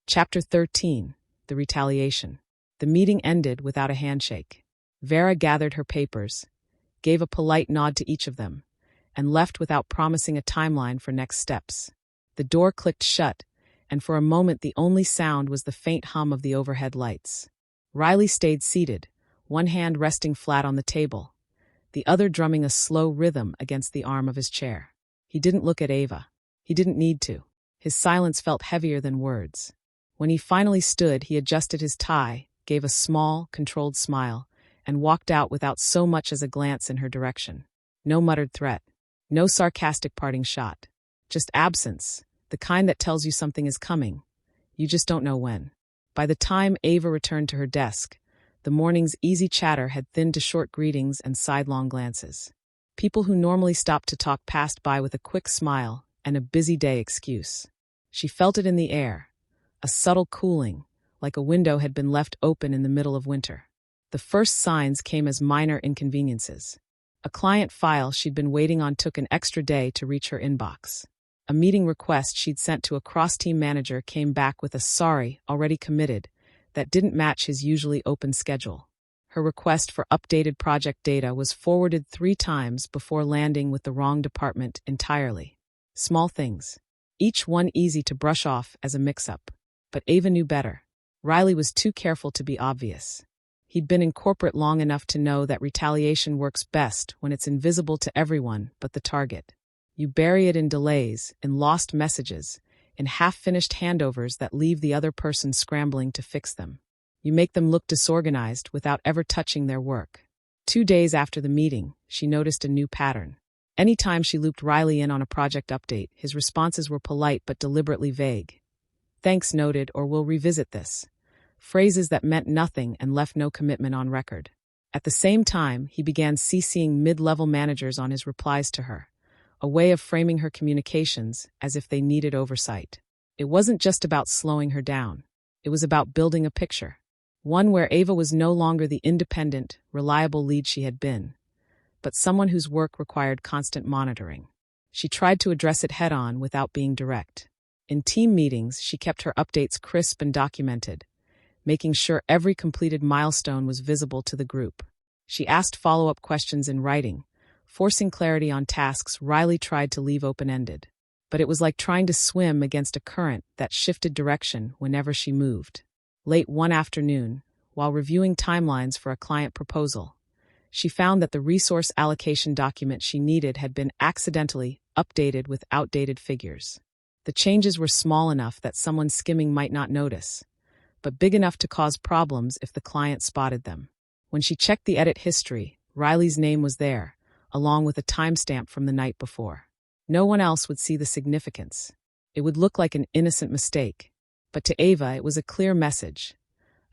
Chapter 13. The Retaliation. The meeting ended without a handshake. Vera gathered her papers, gave a polite nod to each of them, and left without promising a timeline for next steps. The door clicked shut, and for a moment the only sound was the faint hum of the overhead lights. Riley stayed seated, one hand resting flat on the table, the other drumming a slow rhythm against the arm of his chair. He didn't look at Ava. He didn't need to. His silence felt heavier than words. When he finally stood, he adjusted his tie, gave a small, controlled smile, and walked out without so much as a glance in her direction. No muttered threat. No sarcastic parting shot. Just absence, the kind that tells you something is coming. You just don't know when. By the time Ava returned to her desk, the morning's easy chatter had thinned to short greetings and sidelong glances. People who normally stopped to talk passed by with a quick smile and a busy day excuse. She felt it in the air, a subtle cooling, like a window had been left open in the middle of winter. The first signs came as minor inconveniences. A client file she'd been waiting on took an extra day to reach her inbox. A meeting request she'd sent to a cross-team manager came back with a "sorry, already committed" that didn't match his usually open schedule. Her request for updated project data was forwarded 3 times before landing with the wrong department entirely. Small things. Each one easy to brush off as a mix-up. But Ava knew better. Riley was too careful to be obvious. He'd been in corporate long enough to know that retaliation works best when it's invisible to everyone but the target. You bury it in delays, in lost messages, in half-finished handovers that leave the other person scrambling to fix them. You make them look disorganized without ever touching their work. 2 days after the meeting, she noticed a new pattern. Anytime she looped Riley in on a project update, his responses were polite but deliberately vague. "Thanks noted," or "we'll revisit this." Phrases that meant nothing and left no commitment on record. At the same time, he began CCing mid-level managers on his replies to her, a way of framing her communications as if they needed oversight. It wasn't just about slowing her down. It was about building a picture. One where Ava was no longer the independent, reliable lead she had been, but someone whose work required constant monitoring. She tried to address it head-on without being direct. In team meetings, she kept her updates crisp and documented, making sure every completed milestone was visible to the group. She asked follow-up questions in writing, forcing clarity on tasks Riley tried to leave open-ended. But it was like trying to swim against a current that shifted direction whenever she moved. Late one afternoon, while reviewing timelines for a client proposal, she found that the resource allocation document she needed had been accidentally updated with outdated figures. The changes were small enough that someone skimming might not notice, but big enough to cause problems if the client spotted them. When she checked the edit history, Riley's name was there, along with a timestamp from the night before. No one else would see the significance. It would look like an innocent mistake. But to Ava, it was a clear message.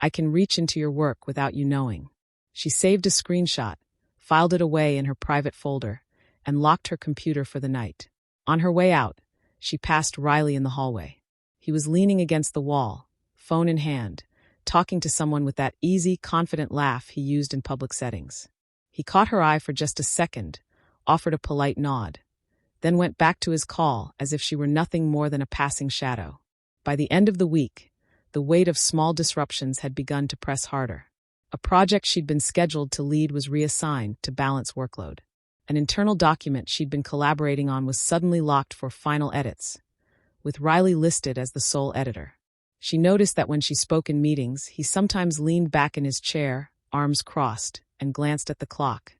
"I can reach into your work without you knowing." She saved a screenshot, filed it away in her private folder, and locked her computer for the night. On her way out, she passed Riley in the hallway. He was leaning against the wall, phone in hand, talking to someone with that easy, confident laugh he used in public settings. He caught her eye for just a second, offered a polite nod, then went back to his call as if she were nothing more than a passing shadow. By the end of the week, the weight of small disruptions had begun to press harder. A project she'd been scheduled to lead was reassigned to balance workload. An internal document she'd been collaborating on was suddenly locked for final edits, with Riley listed as the sole editor. She noticed that when she spoke in meetings, he sometimes leaned back in his chair, arms crossed, and glanced at the clock.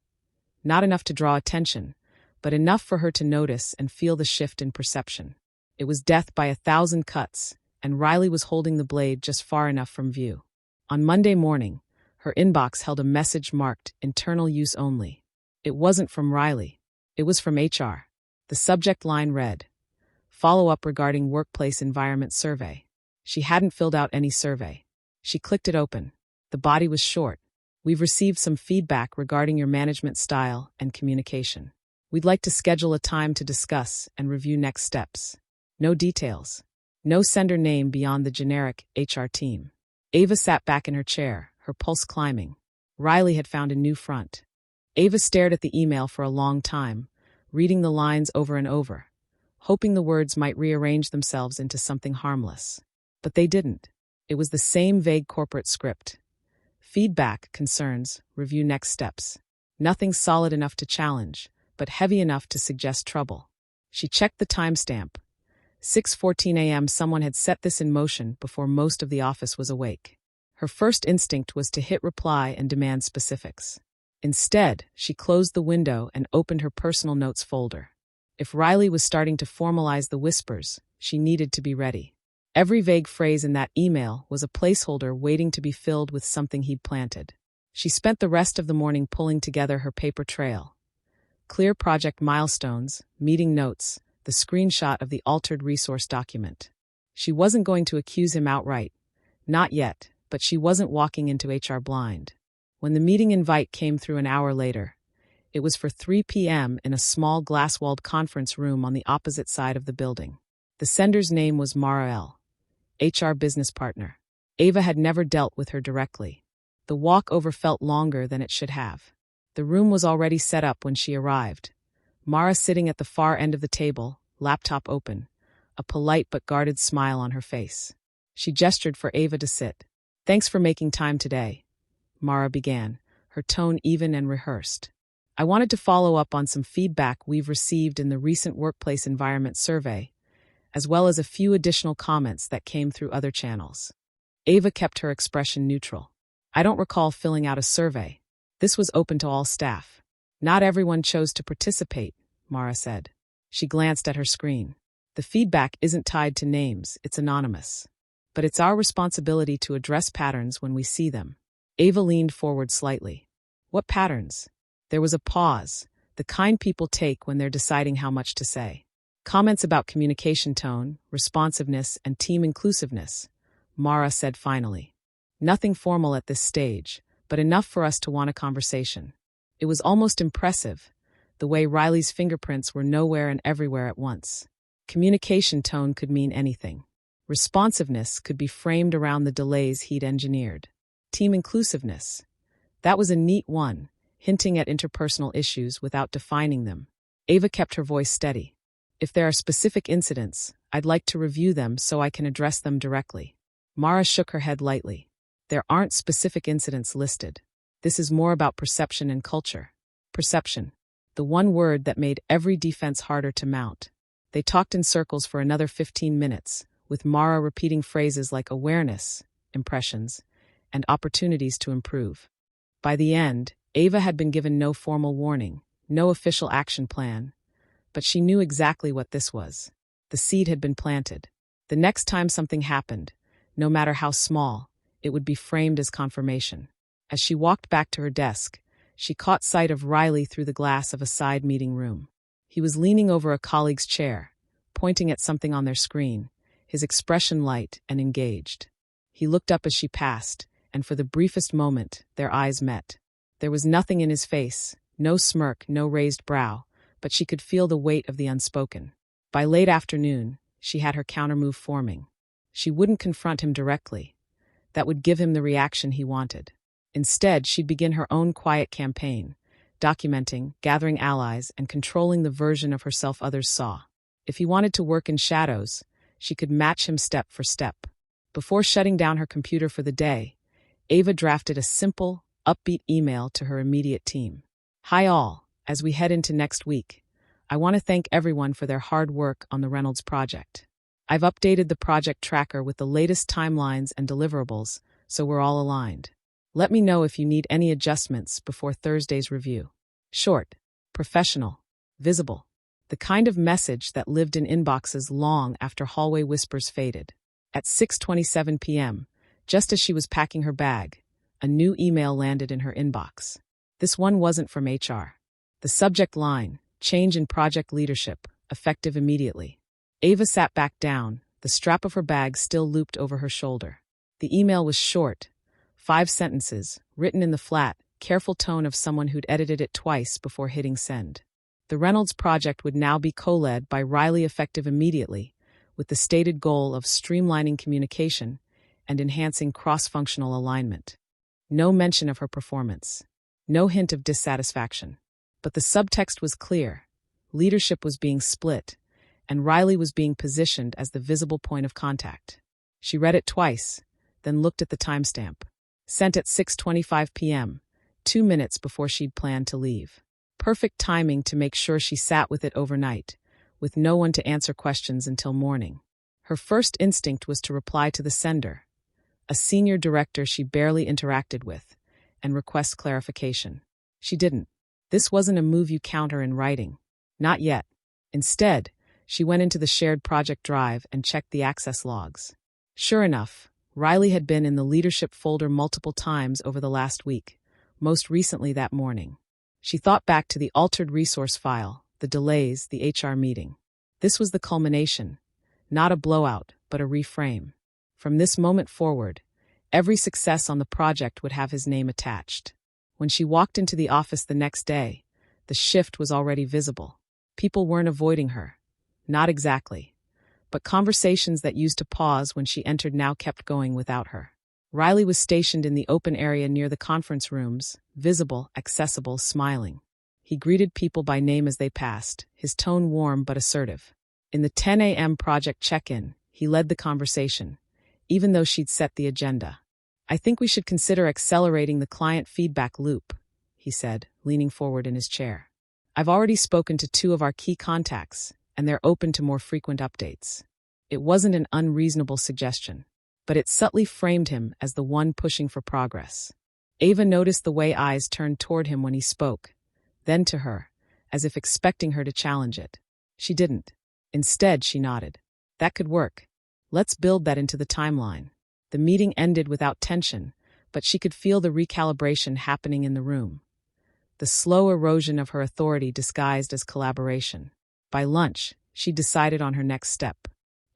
Not enough to draw attention, but enough for her to notice and feel the shift in perception. It was death by 1,000 cuts, and Riley was holding the blade just far enough from view. On Monday morning, her inbox held a message marked "internal use only." It wasn't from Riley. It was from HR. The subject line read, "Follow-up regarding workplace environment survey." She hadn't filled out any survey. She clicked it open. The body was short. "We've received some feedback regarding your management style and communication. We'd like to schedule a time to discuss and review next steps." No details. No sender name beyond the generic HR team. Ava sat back in her chair, her pulse climbing. Riley had found a new front. Ava stared at the email for a long time, reading the lines over and over, hoping the words might rearrange themselves into something harmless. But they didn't. It was the same vague corporate script. Feedback, concerns, review next steps. Nothing solid enough to challenge, but heavy enough to suggest trouble. She checked the timestamp. 6:14 a.m. Someone had set this in motion before most of the office was awake. Her first instinct was to hit reply and demand specifics. Instead, she closed the window and opened her personal notes folder. If Riley was starting to formalize the whispers, she needed to be ready. Every vague phrase in that email was a placeholder waiting to be filled with something he'd planted. She spent the rest of the morning pulling together her paper trail. Clear project milestones, meeting notes, the screenshot of the altered resource document. She wasn't going to accuse him outright. Not yet, but she wasn't walking into HR blind. When the meeting invite came through an hour later, it was for 3 p.m. in a small glass-walled conference room on the opposite side of the building. The sender's name was Mara L., HR business partner. Ava had never dealt with her directly. The walk-over felt longer than it should have. The room was already set up when she arrived. Mara sitting at the far end of the table, laptop open, a polite but guarded smile on her face. She gestured for Ava to sit. "Thanks for making time today," Mara began, her tone even and rehearsed. "I wanted to follow up on some feedback we've received in the recent workplace environment survey, as well as a few additional comments that came through other channels." Ava kept her expression neutral. "I don't recall filling out a survey. This was open to all staff. Not everyone chose to participate," Mara said. She glanced at her screen. "The feedback isn't tied to names, it's anonymous. But it's our responsibility to address patterns when we see them." Ava leaned forward slightly. "What patterns?" There was a pause, the kind people take when they're deciding how much to say. "Comments about communication tone, responsiveness, and team inclusiveness," Mara said finally. "Nothing formal at this stage, but enough for us to want a conversation." It was almost impressive, the way Riley's fingerprints were nowhere and everywhere at once. Communication tone could mean anything. Responsiveness could be framed around the delays he'd engineered. Team inclusiveness. That was a neat one, hinting at interpersonal issues without defining them. Ava kept her voice steady. "If there are specific incidents, I'd like to review them so I can address them directly." Mara shook her head lightly. "There aren't specific incidents listed. This is more about perception and culture." Perception. The one word that made every defense harder to mount. They talked in circles for another 15 minutes, with Mara repeating phrases like awareness, impressions, and opportunities to improve. By the end, Ava had been given no formal warning, no official action plan, but she knew exactly what this was. The seed had been planted. The next time something happened, no matter how small, it would be framed as confirmation. As she walked back to her desk, she caught sight of Riley through the glass of a side meeting room. He was leaning over a colleague's chair, pointing at something on their screen, his expression light and engaged. He looked up as she passed, and for the briefest moment, their eyes met. There was nothing in his face, no smirk, no raised brow, but she could feel the weight of the unspoken. By late afternoon, she had her countermove forming. She wouldn't confront him directly. That would give him the reaction he wanted. Instead, she'd begin her own quiet campaign, documenting, gathering allies, and controlling the version of herself others saw. If he wanted to work in shadows, she could match him step for step. Before shutting down her computer for the day, Ava drafted a simple, upbeat email to her immediate team. "Hi all, as we head into next week, I want to thank everyone for their hard work on the Reynolds project. I've updated the project tracker with the latest timelines and deliverables, so we're all aligned. Let me know if you need any adjustments before Thursday's review." Short, professional, visible. The kind of message that lived in inboxes long after hallway whispers faded. At 6:27 p.m., just as she was packing her bag, a new email landed in her inbox. This one wasn't from HR. The subject line, "Change in project leadership, effective immediately." Ava sat back down, the strap of her bag still looped over her shoulder. The email was short, 5 sentences, written in the flat, careful tone of someone who'd edited it twice before hitting send. The Reynolds project would now be co-led by Riley, effective immediately, with the stated goal of streamlining communication and enhancing cross-functional alignment. No mention of her performance. No hint of dissatisfaction. But the subtext was clear. Leadership was being split, and Riley was being positioned as the visible point of contact. She read it twice, then looked at the timestamp. Sent at 6:25 p.m., 2 minutes before she'd planned to leave. Perfect timing to make sure she sat with it overnight, with no one to answer questions until morning. Her first instinct was to reply to the sender, a senior director she barely interacted with, and request clarification. She didn't. This wasn't a move you counter in writing. Not yet. Instead, she went into the shared project drive and checked the access logs. Sure enough, Riley had been in the leadership folder multiple times over the last week, most recently that morning. She thought back to the altered resource file, the delays, the HR meeting. This was the culmination. Not a blowout, but a reframe. From this moment forward, every success on the project would have his name attached. When she walked into the office the next day, the shift was already visible. People weren't avoiding her. Not exactly. But conversations that used to pause when she entered now kept going without her. Riley was stationed in the open area near the conference rooms, visible, accessible, smiling. He greeted people by name as they passed, his tone warm but assertive. In the 10 a.m. project check-in, he led the conversation, even though she'd set the agenda. I think we should consider accelerating the client feedback loop, he said, leaning forward in his chair. I've already spoken to 2 of our key contacts, and they're open to more frequent updates. It wasn't an unreasonable suggestion, but it subtly framed him as the one pushing for progress. Ava noticed the way eyes turned toward him when he spoke, then to her, as if expecting her to challenge it. She didn't. Instead, she nodded. That could work. Let's build that into the timeline. The meeting ended without tension, but she could feel the recalibration happening in the room. The slow erosion of her authority disguised as collaboration. By lunch, she decided on her next step.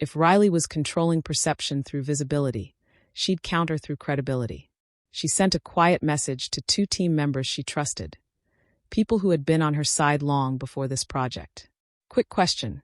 If Riley was controlling perception through visibility, she'd counter through credibility. She sent a quiet message to 2 team members she trusted, people who had been on her side long before this project. Quick question.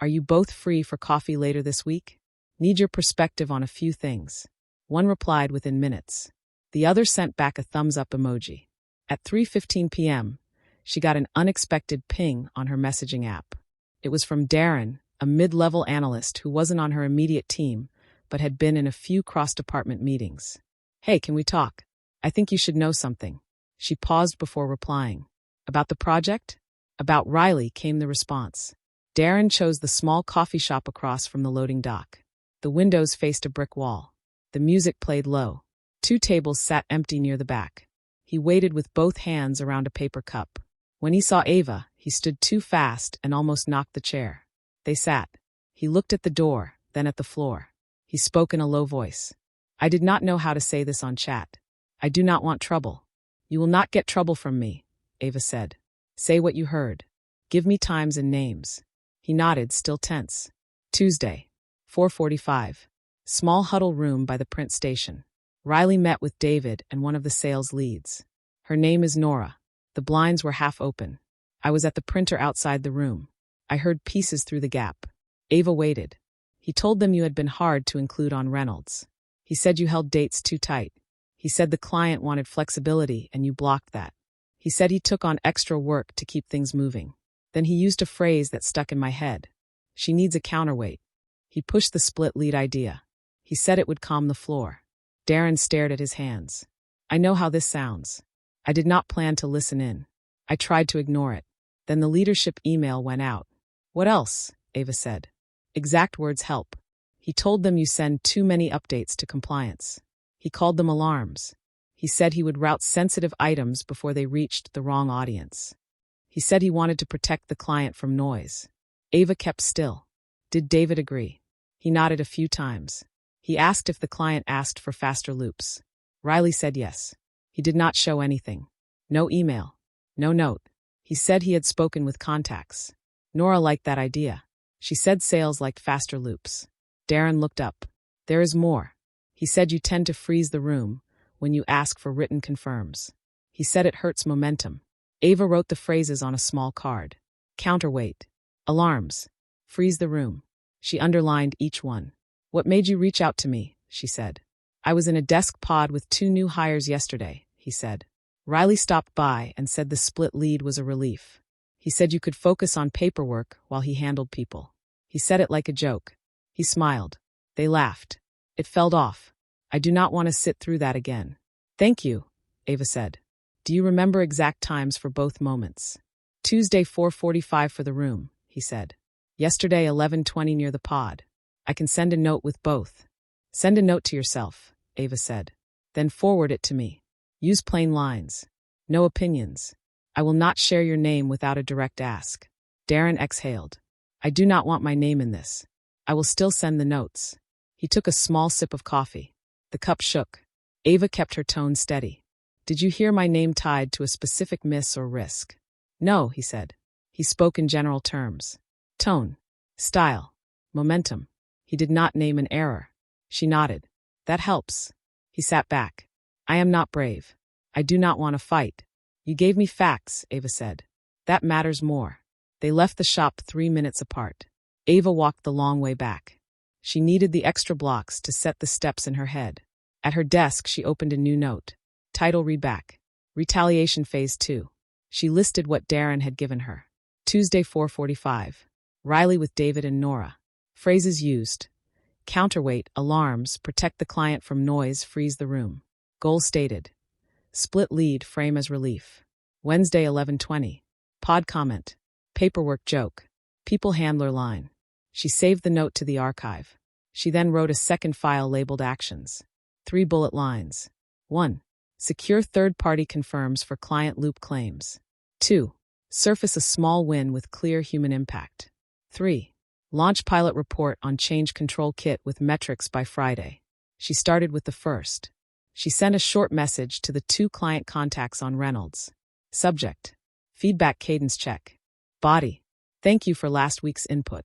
Are you both free for coffee later this week? Need your perspective on a few things. One replied within minutes. The other sent back a thumbs-up emoji. At 3:15 p.m., she got an unexpected ping on her messaging app. It was from Darren, a mid-level analyst who wasn't on her immediate team, but had been in a few cross-department meetings. Hey, can we talk? I think you should know something. She paused before replying. About the project? About Riley, came the response. Darren chose the small coffee shop across from the loading dock. The windows faced a brick wall. The music played low. 2 tables sat empty near the back. He waited with both hands around a paper cup. When he saw Ava, he stood too fast and almost knocked the chair. They sat. He looked at the door, then at the floor. He spoke in a low voice. I did not know how to say this on chat. I do not want trouble. You will not get trouble from me, Ava said. Say what you heard. Give me times and names. He nodded, still tense. Tuesday, 4:45. Small huddle room by the print station. Riley met with David and one of the sales leads. Her name is Nora. The blinds were half open. I was at the printer outside the room. I heard pieces through the gap. Ava waited. He told them you had been hard to include on Reynolds. He said you held dates too tight. He said the client wanted flexibility and you blocked that. He said he took on extra work to keep things moving. Then he used a phrase that stuck in my head. She needs a counterweight. He pushed the split lead idea. He said it would calm the floor. Darren stared at his hands. I know how this sounds. I did not plan to listen in. I tried to ignore it. Then the leadership email went out. What else? Ava said. Exact words help. He told them you send too many updates to compliance. He called them alarms. He said he would route sensitive items before they reached the wrong audience. He said he wanted to protect the client from noise. Ava kept still. Did David agree? He nodded a few times. He asked if the client asked for faster loops. Riley said yes. He did not show anything. No email. No note. He said he had spoken with contacts. Nora liked that idea. She said sales liked faster loops. Darren looked up. There is more. He said you tend to freeze the room when you ask for written confirms. He said it hurts momentum. Ava wrote the phrases on a small card. Counterweight. Alarms. Freeze the room. She underlined each one. What made you reach out to me? She said. I was in a desk pod with 2 new hires yesterday, he said. Riley stopped by and said the split lead was a relief. He said you could focus on paperwork while he handled people. He said it like a joke. He smiled. They laughed. It fell off. I do not want to sit through that again. Thank you, Ava said. Do you remember exact times for both moments? Tuesday 4:45 for the room, he said. Yesterday 11:20 near the pod. I can send a note with both. Send a note to yourself, Ava said. Then forward it to me. Use plain lines. No opinions. I will not share your name without a direct ask. Darren exhaled. I do not want my name in this. I will still send the notes. He took a small sip of coffee. The cup shook. Ava kept her tone steady. Did you hear my name tied to a specific miss or risk? No, he said. He spoke in general terms. Tone. Style. Momentum. He did not name an error. She nodded. That helps. He sat back. I am not brave. I do not want to fight. You gave me facts, Ava said. That matters more. They left the shop 3 minutes apart. Ava walked the long way back. She needed the extra blocks to set the steps in her head. At her desk, she opened a new note. Title read back. Retaliation Phase 2. She listed what Darren had given her. Tuesday 4:45. Riley with David and Nora. Phrases used. Counterweight, alarms, protect the client from noise, freeze the room. Goal stated. Split lead, frame as relief. Wednesday 11:20. Pod comment. Paperwork joke. People handler line. She saved the note to the archive. She then wrote a second file labeled actions. 3 bullet lines. 1. Secure third-party confirms for client loop claims. 2. Surface a small win with clear human impact. 3. Launch pilot report on change control kit with metrics by Friday. She started with the first. She sent a short message to the 2 client contacts on Reynolds. Subject. Feedback cadence check. Body. Thank you for last week's input.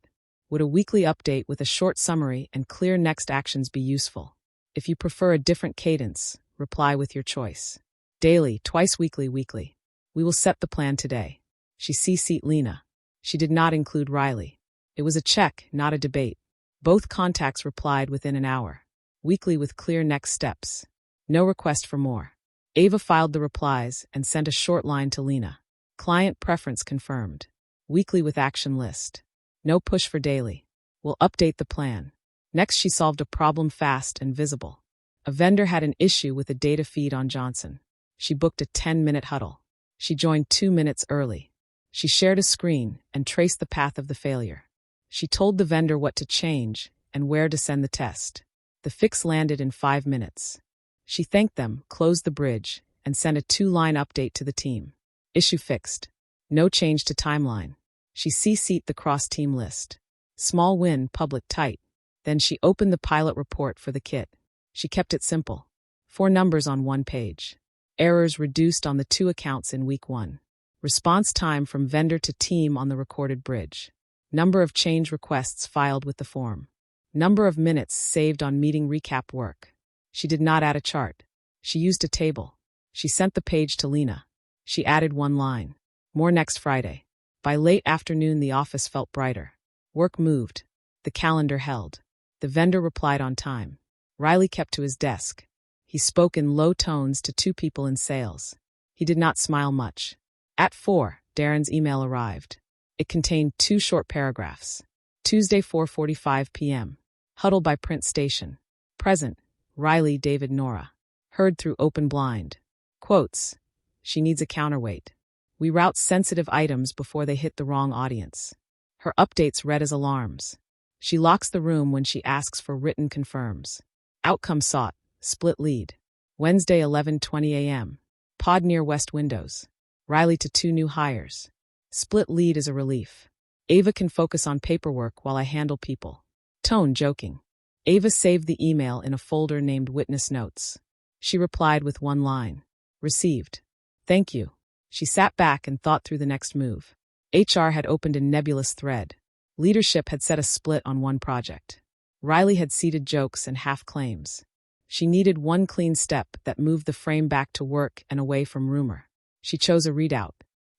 Would a weekly update with a short summary and clear next actions be useful? If you prefer a different cadence, reply with your choice. Daily, twice weekly, weekly. We will set the plan today. She CC'd Lena. She did not include Riley. It was a check, not a debate. Both contacts replied within an hour. Weekly with clear next steps. No request for more. Ava filed the replies and sent a short line to Lena. Client preference confirmed. Weekly with action list. No push for daily. We'll update the plan. Next, she solved a problem fast and visible. A vendor had an issue with a data feed on Johnson. She booked a 10-minute huddle. She joined 2 minutes early. She shared a screen and traced the path of the failure. She told the vendor what to change and where to send the test. The fix landed in 5 minutes. She thanked them, closed the bridge, and sent a 2-line update to the team. Issue fixed. No change to timeline. She CC'd the cross-team list. Small win, public tight. Then she opened the pilot report for the kit. She kept it simple. 4 numbers on 1 page. Errors reduced on the 2 accounts in week 1. Response time from vendor to team on the recorded bridge. Number of change requests filed with the form. Number of minutes saved on meeting recap work. She did not add a chart. She used a table. She sent the page to Lena. She added 1 line. More next Friday. By late afternoon, the office felt brighter. Work moved. The calendar held. The vendor replied on time. Riley kept to his desk. He spoke in low tones to 2 people in sales. He did not smile much. At 4, Darren's email arrived. It contained 2 short paragraphs. Tuesday 4:45 p.m. Huddle by Print Station. Present. Riley, David, Nora. Heard through open blind. Quotes. She needs a counterweight. We route sensitive items before they hit the wrong audience. Her updates read as alarms. She locks the room when she asks for written confirms. Outcome sought. Split lead. Wednesday 11:20 a.m. Pod near West Windows. Riley to 2 new hires. Split lead is a relief. Ava can focus on paperwork while I handle people. Tone joking. Ava saved the email in a folder named Witness Notes. She replied with 1 line. Received. Thank you. She sat back and thought through the next move. HR had opened a nebulous thread. Leadership had set a split on 1 project. Riley had seeded jokes and half claims. She needed 1 clean step that moved the frame back to work and away from rumor. She chose a readout.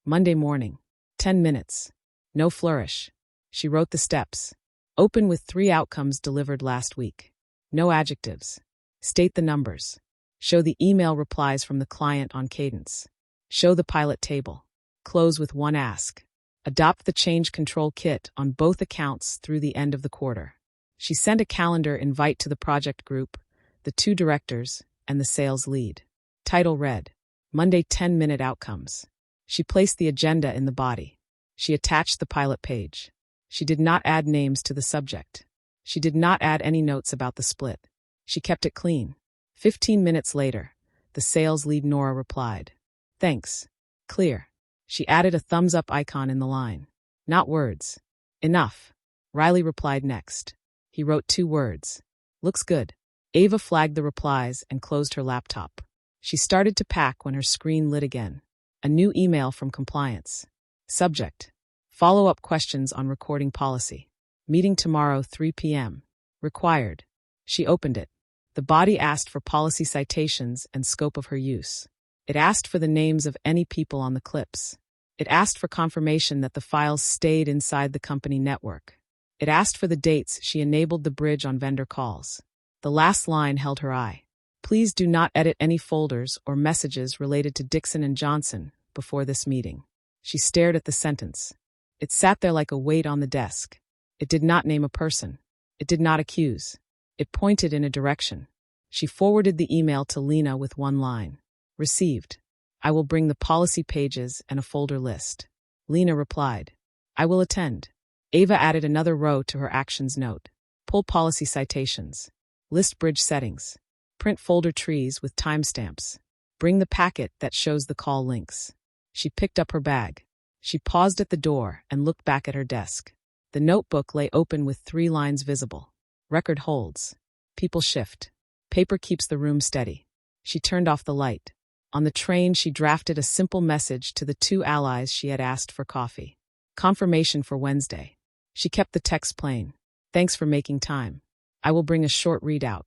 Monday morning. 10 minutes. No flourish. She wrote the steps. Open with 3 outcomes delivered last week. No adjectives. State the numbers. Show the email replies from the client on cadence. Show the pilot table. Close with 1 ask. Adopt the change control kit on both accounts through the end of the quarter. She sent a calendar invite to the project group, the 2 directors, and the sales lead. Title read, Monday 10-minute outcomes. She placed the agenda in the body. She attached the pilot page. She did not add names to the subject. She did not add any notes about the split. She kept it clean. 15 minutes later, the sales lead Nora replied, Thanks. Clear. She added a thumbs-up icon in the line. Not words. Enough. Riley replied next. He wrote 2 words. Looks good. Ava flagged the replies and closed her laptop. She started to pack when her screen lit again. A new email from compliance. Subject. Follow-up questions on recording policy. Meeting tomorrow 3 p.m. Required. She opened it. The body asked for policy citations and scope of her use. It asked for the names of any people on the clips. It asked for confirmation that the files stayed inside the company network. It asked for the dates she enabled the bridge on vendor calls. The last line held her eye. Please do not edit any folders or messages related to Dixon and Johnson before this meeting. She stared at the sentence. It sat there like a weight on the desk. It did not name a person. It did not accuse. It pointed in a direction. She forwarded the email to Lena with 1 line. Received. I will bring the policy pages and a folder list. Lena replied, I will attend. Ava added another row to her actions note. Pull policy citations. List bridge settings. Print folder trees with timestamps. Bring the packet that shows the call links. She picked up her bag. She paused at the door and looked back at her desk. The notebook lay open with 3 lines visible. Record holds. People shift. Paper keeps the room steady. She turned off the light. On the train, she drafted a simple message to the 2 allies she had asked for coffee. Confirmation for Wednesday. She kept the text plain. Thanks for making time. I will bring a short readout.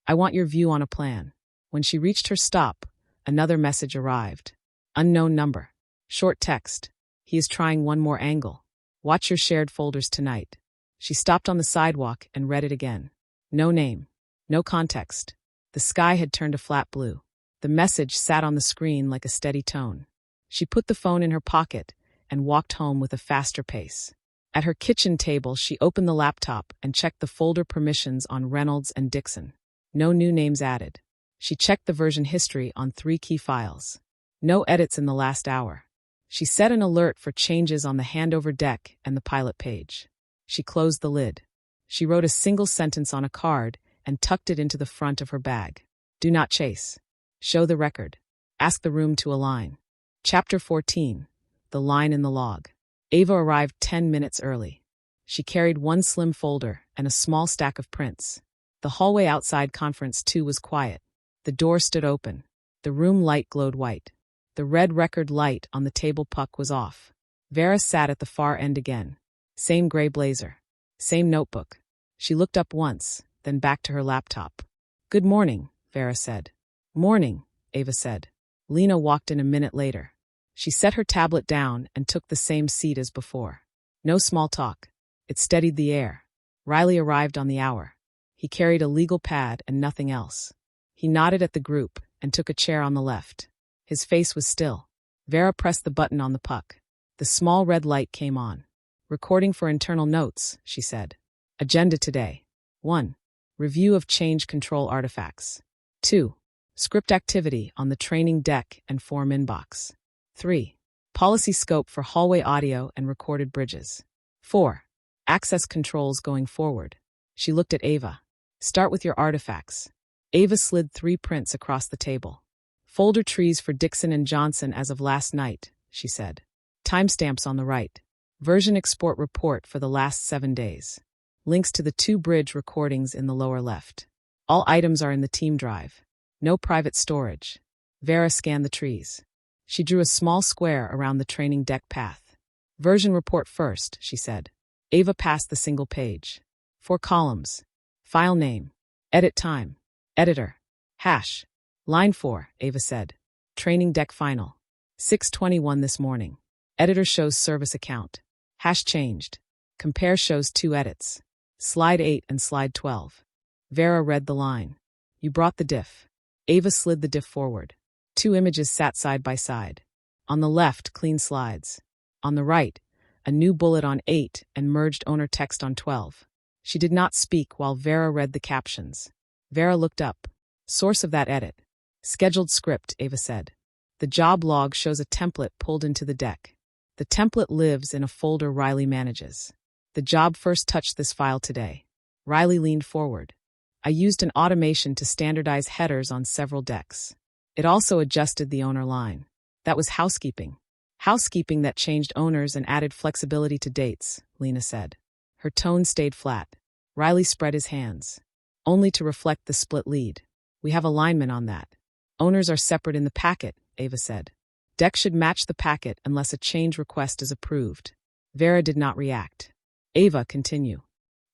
I want your view on a plan. When she reached her stop, another message arrived. Unknown number. Short text. He is trying one more angle. Watch your shared folders tonight. She stopped on the sidewalk and read it again. No name. No context. The sky had turned a flat blue. The message sat on the screen like a steady tone. She put the phone in her pocket and walked home with a faster pace. At her kitchen table, she opened the laptop and checked the folder permissions on Reynolds and Dixon. No new names added. She checked the version history on 3 key files. No edits in the last hour. She set an alert for changes on the handover deck and the pilot page. She closed the lid. She wrote a single sentence on a card and tucked it into the front of her bag. Do not chase. Show the record. Ask the room to align. Chapter 14. The line in the log. Ava arrived 10 minutes early. She carried 1 slim folder and a small stack of prints. The hallway outside Conference 2 was quiet. The door stood open. The room light glowed white. The red record light on the table puck was off. Vera sat at the far end again. Same gray blazer. Same notebook. She looked up once, then back to her laptop. Good morning, Vera said. Morning, Ava said. Lena walked in a minute later. She set her tablet down and took the same seat as before. No small talk. It steadied the air. Riley arrived on the hour. He carried a legal pad and nothing else. He nodded at the group and took a chair on the left. His face was still. Vera pressed the button on the puck. The small red light came on. Recording for internal notes, she said. Agenda today. 1. Review of change control artifacts. 2. Script activity on the training deck and form inbox. 3. Policy scope for hallway audio and recorded bridges. 4. Access controls going forward. She looked at Ava. Start with your artifacts. Ava slid 3 prints across the table. Folder trees for Dixon and Johnson as of last night, she said. Timestamps on the right. Version export report for the last 7 days. Links to the 2 bridge recordings in the lower left. All items are in the team drive. No private storage. Vera scanned the trees. She drew a small square around the training deck path. Version report first, she said. Ava passed the single page. 4 columns. File name. Edit time. Editor. Hash. Line 4, Ava said. Training deck final. 6:21 this morning. Editor shows service account. Hash changed. Compare shows 2 edits. Slide 8 and slide 12. Vera read the line. You brought the diff. Ava slid the diff forward. 2 images sat side by side. On the left, clean slides. On the right, a new bullet on 8 and merged owner text on 12. She did not speak while Vera read the captions. Vera looked up. Source of that edit. Scheduled script, Ava said. The job log shows a template pulled into the deck. The template lives in a folder Riley manages. The job first touched this file today. Riley leaned forward. I used an automation to standardize headers on several decks. It also adjusted the owner line. That was housekeeping. Housekeeping that changed owners and added flexibility to dates, Lena said. Her tone stayed flat. Riley spread his hands. Only to reflect the split lead. We have alignment on that. Owners are separate in the packet, Ava said. Deck should match the packet unless a change request is approved. Vera did not react. Ava, continue.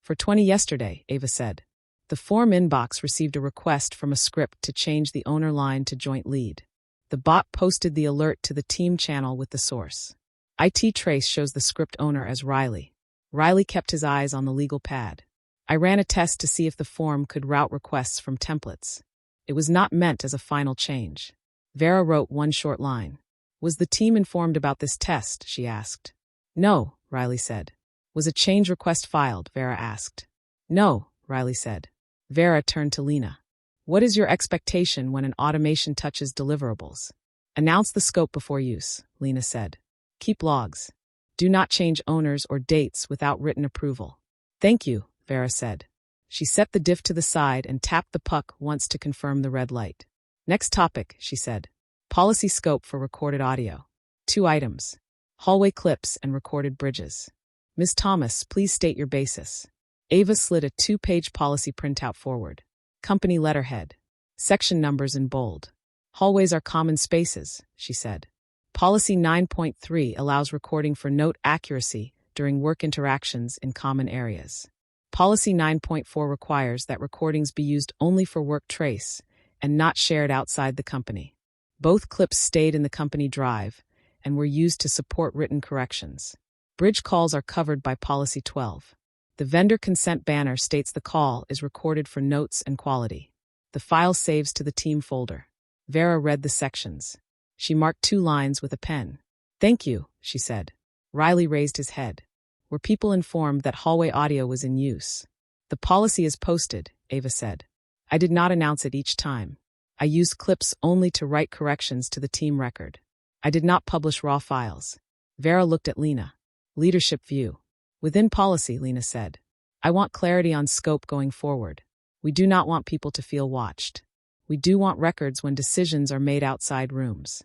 For 20 yesterday, Ava said. The form inbox received a request from a script to change the owner line to joint lead. The bot posted the alert to the team channel with the source. IT trace shows the script owner as Riley. Riley kept his eyes on the legal pad. I ran a test to see if the form could route requests from templates. It was not meant as a final change. Vera wrote one short line. Was the team informed about this test? She asked. No, Riley said. Was a change request filed? Vera asked. No, Riley said. Vera turned to Lena. What is your expectation when an automation touches deliverables? Announce the scope before use, Lena said. Keep logs. Do not change owners or dates without written approval. Thank you, Vera said. She set the diff to the side and tapped the puck once to confirm the red light. Next topic, she said. Policy scope for recorded audio. 2 items. Hallway clips and recorded bridges. Ms. Thomas, please state your basis. Ava slid a 2-page policy printout forward. Company letterhead. Section numbers in bold. Hallways are common spaces, she said. Policy 9.3 allows recording for note accuracy during work interactions in common areas. Policy 9.4 requires that recordings be used only for work trace and not shared outside the company. Both clips stayed in the company drive and were used to support written corrections. Bridge calls are covered by Policy 12. The vendor consent banner states the call is recorded for notes and quality. The file saves to the team folder. Vera read the sections. She marked 2 lines with a pen. Thank you, she said. Riley raised his head. Were people informed that hallway audio was in use? The policy is posted, Ava said. I did not announce it each time. I used clips only to write corrections to the team record. I did not publish raw files. Vera looked at Lena. Leadership view. Within policy, Lena said. I want clarity on scope going forward. We do not want people to feel watched. We do want records when decisions are made outside rooms.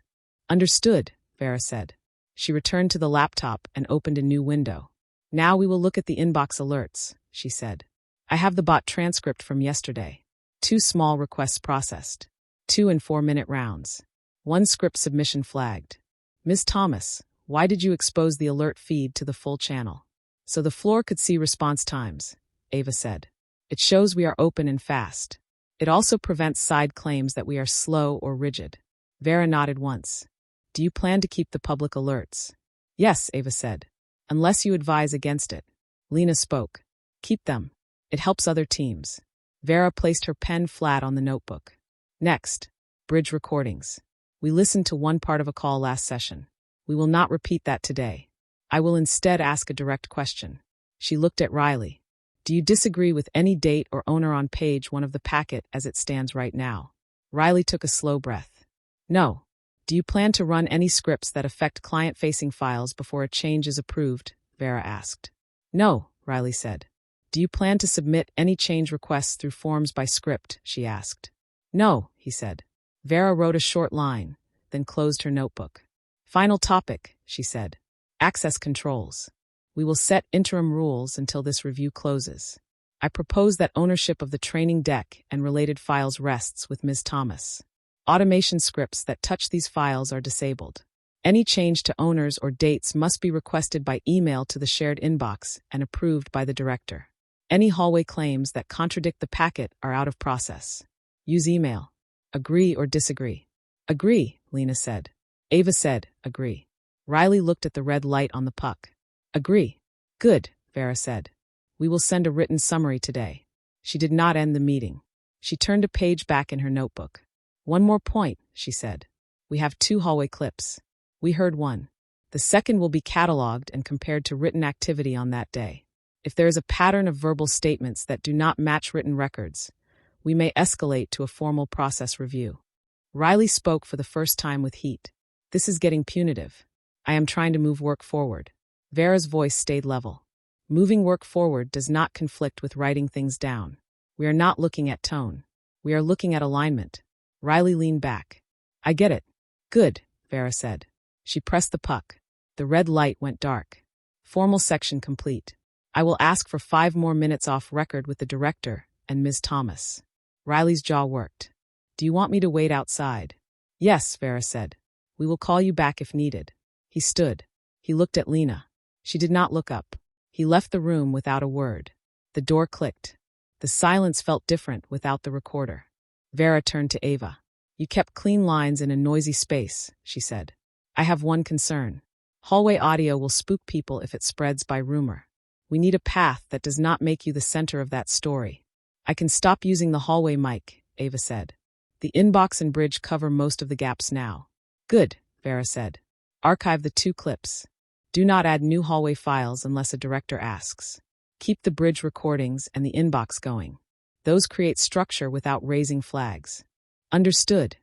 Understood, Vera said. She returned to the laptop and opened a new window. Now we will look at the inbox alerts, she said. I have the bot transcript from yesterday. 2 small requests processed. 2 and 4-minute rounds. 1 script submission flagged. Ms. Thomas, why did you expose the alert feed to the full channel? So the floor could see response times, Ava said. It shows we are open and fast. It also prevents side claims that we are slow or rigid. Vera nodded once. Do you plan to keep the public alerts? Yes, Ava said. Unless you advise against it. Lena spoke. Keep them. It helps other teams. Vera placed her pen flat on the notebook. Next, bridge recordings. We listened to one part of a call last session. We will not repeat that today. I will instead ask a direct question. She looked at Riley. Do you disagree with any date or owner on page 1 of the packet as it stands right now? Riley took a slow breath. No. Do you plan to run any scripts that affect client-facing files before a change is approved? Vera asked. No, Riley said. Do you plan to submit any change requests through forms by script? She asked. No, he said. Vera wrote a short line, then closed her notebook. Final topic, she said. Access controls. We will set interim rules until this review closes. I propose that ownership of the training deck and related files rests with Ms. Thomas. Automation scripts that touch these files are disabled. Any change to owners or dates must be requested by email to the shared inbox and approved by the director. Any hallway claims that contradict the packet are out of process. Use email. Agree or disagree? Agree, Lena said. Ava said, agree. Riley looked at the red light on the puck. Agree. Good, Vera said. We will send a written summary today. She did not end the meeting. She turned a page back in her notebook. One more point, she said. We have 2 hallway clips. We heard one. The second will be cataloged and compared to written activity on that day. If there is a pattern of verbal statements that do not match written records, we may escalate to a formal process review. Riley spoke for the first time with heat. This is getting punitive. I am trying to move work forward. Vera's voice stayed level. Moving work forward does not conflict with writing things down. We are not looking at tone. We are looking at alignment. Riley leaned back. I get it. Good, Vera said. She pressed the puck. The red light went dark. Formal section complete. I will ask for 5 more minutes off record with the director and Ms. Thomas. Riley's jaw worked. Do you want me to wait outside? Yes, Vera said. We will call you back if needed. He stood. He looked at Lena. She did not look up. He left the room without a word. The door clicked. The silence felt different without the recorder. Vera turned to Ava. You kept clean lines in a noisy space, she said. I have one concern. Hallway audio will spook people if it spreads by rumor. We need a path that does not make you the center of that story. I can stop using the hallway mic, Ava said. The inbox and bridge cover most of the gaps now. Good, Vera said. Archive the 2 clips. Do not add new hallway files unless a director asks. Keep the bridge recordings and the inbox going. Those create structure without raising flags. Understood,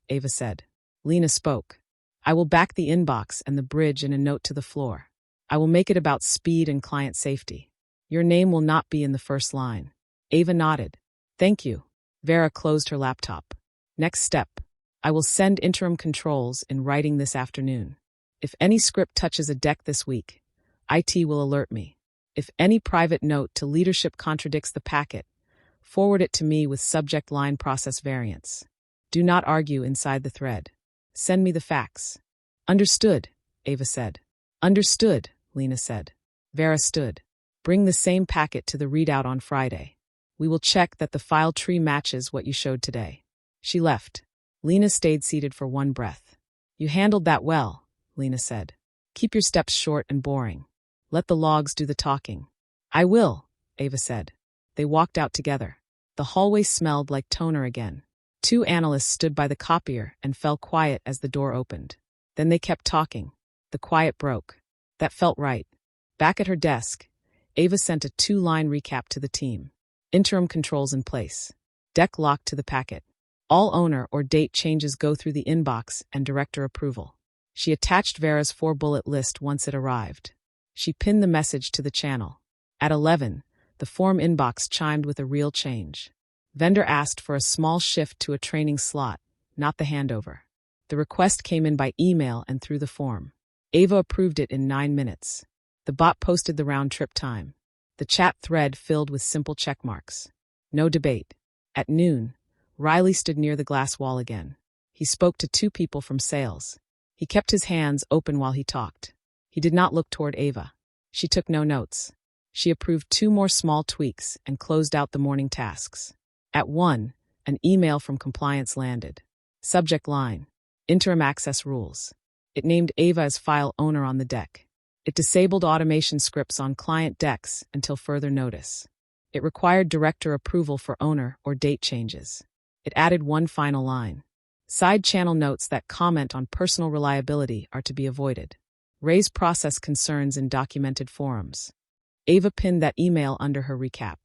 Ava said. Lena spoke. I will back the inbox and the bridge in a note to the floor. I will make it about speed and client safety. Your name will not be in the first line. Ava nodded. Thank you. Vera closed her laptop. Next step. I will send interim controls in writing this afternoon. If any script touches a deck this week, IT will alert me. If any private note to leadership contradicts the packet, forward it to me with subject line process variants. Do not argue inside the thread. Send me the facts. Understood, Ava said. Understood, Lena said. Vera stood. Bring the same packet to the readout on Friday. We will check that the file tree matches what you showed today. She left. Lena stayed seated for one breath. You handled that well, Lena said. Keep your steps short and boring. Let the logs do the talking. I will, Ava said. They walked out together. The hallway smelled like toner again. 2 analysts stood by the copier and fell quiet as the door opened. Then they kept talking. The quiet broke. That felt right. Back at her desk, Ava sent a 2-line recap to the team. Interim controls in place. Deck locked to the packet. All owner or date changes go through the inbox and director approval. She attached Vera's 4-bullet list once it arrived. She pinned the message to the channel. At 11, the form inbox chimed with a real change. Vendor asked for a small shift to a training slot, not the handover. The request came in by email and through the form. Ava approved it in 9 minutes. The bot posted the round-trip time. The chat thread filled with simple check marks. No debate. At noon, Riley stood near the glass wall again. He spoke to 2 people from sales. He kept his hands open while he talked. He did not look toward Ava. She took no notes. She approved 2 more small tweaks and closed out the morning tasks. At 1, an email from compliance landed. Subject line: Interim access rules. It named Ava as file owner on the deck. It disabled automation scripts on client decks until further notice. It required director approval for owner or date changes. It added 1 final line. Side channel notes that comment on personal reliability are to be avoided. Raise process concerns in documented forums. Ava pinned that email under her recap.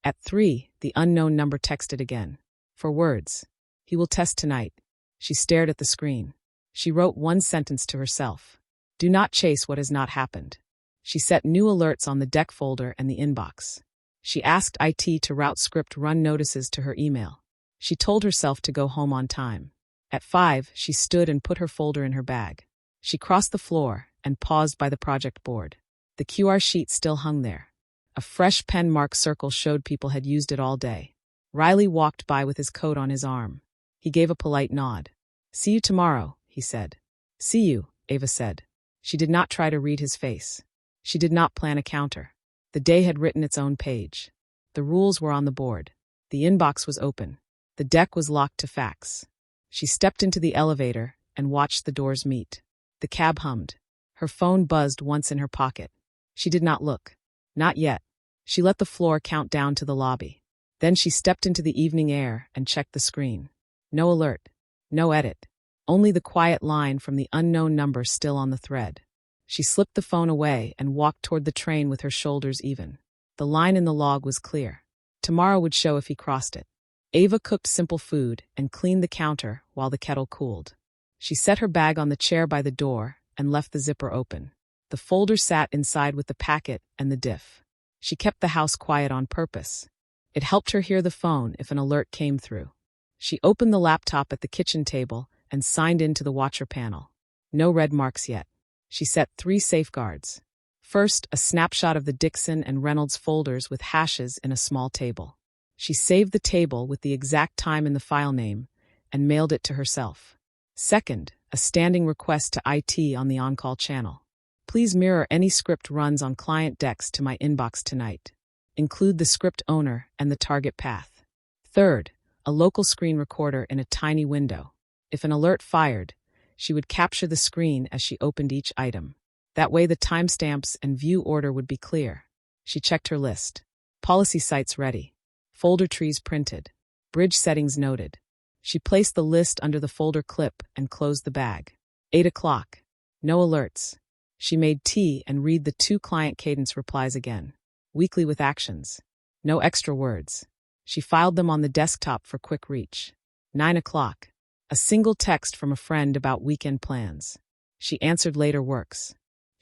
At 3, the unknown number texted again. For words. He will test tonight. She stared at the screen. She wrote 1 sentence to herself. Do not chase what has not happened. She set new alerts on the deck folder and the inbox. She asked IT to route script run notices to her email. She told herself to go home on time. At 5, she stood and put her folder in her bag. She crossed the floor and paused by the project board. The QR sheet still hung there. A fresh pen mark circle showed people had used it all day. Riley walked by with his coat on his arm. He gave a polite nod. See you tomorrow, he said. See you, Ava said. She did not try to read his face. She did not plan a counter. The day had written its own page. The rules were on the board. The inbox was open. The deck was locked to fax. She stepped into the elevator and watched the doors meet. The cab hummed. Her phone buzzed once in her pocket. She did not look. Not yet. She let the floor count down to the lobby. Then she stepped into the evening air and checked the screen. No alert. No edit. Only the quiet line from the unknown number still on the thread. She slipped the phone away and walked toward the train with her shoulders even. The line in the log was clear. Tomorrow would show if he crossed it. Ava cooked simple food and cleaned the counter while the kettle cooled. She set her bag on the chair by the door and left the zipper open. The folder sat inside with the packet and the diff. She kept the house quiet on purpose. It helped her hear the phone if an alert came through. She opened the laptop at the kitchen table and signed into the watcher panel. No red marks yet. She set 3 safeguards. First, a snapshot of the Dixon and Reynolds folders with hashes in a small table. She saved the table with the exact time in the file name and mailed it to herself. Second, a standing request to IT on the on-call channel. Please mirror any script runs on client decks to my inbox tonight. Include the script owner and the target path. Third, a local screen recorder in a tiny window. If an alert fired, she would capture the screen as she opened each item. That way the timestamps and view order would be clear. She checked her list. Policy sites ready. Folder trees printed. Bridge settings noted. She placed the list under the folder clip and closed the bag. 8 o'clock. No alerts. She made tea and read the 2 client cadence replies again. Weekly with actions. No extra words. She filed them on the desktop for quick reach. 9 o'clock. A single text from a friend about weekend plans. She answered later works.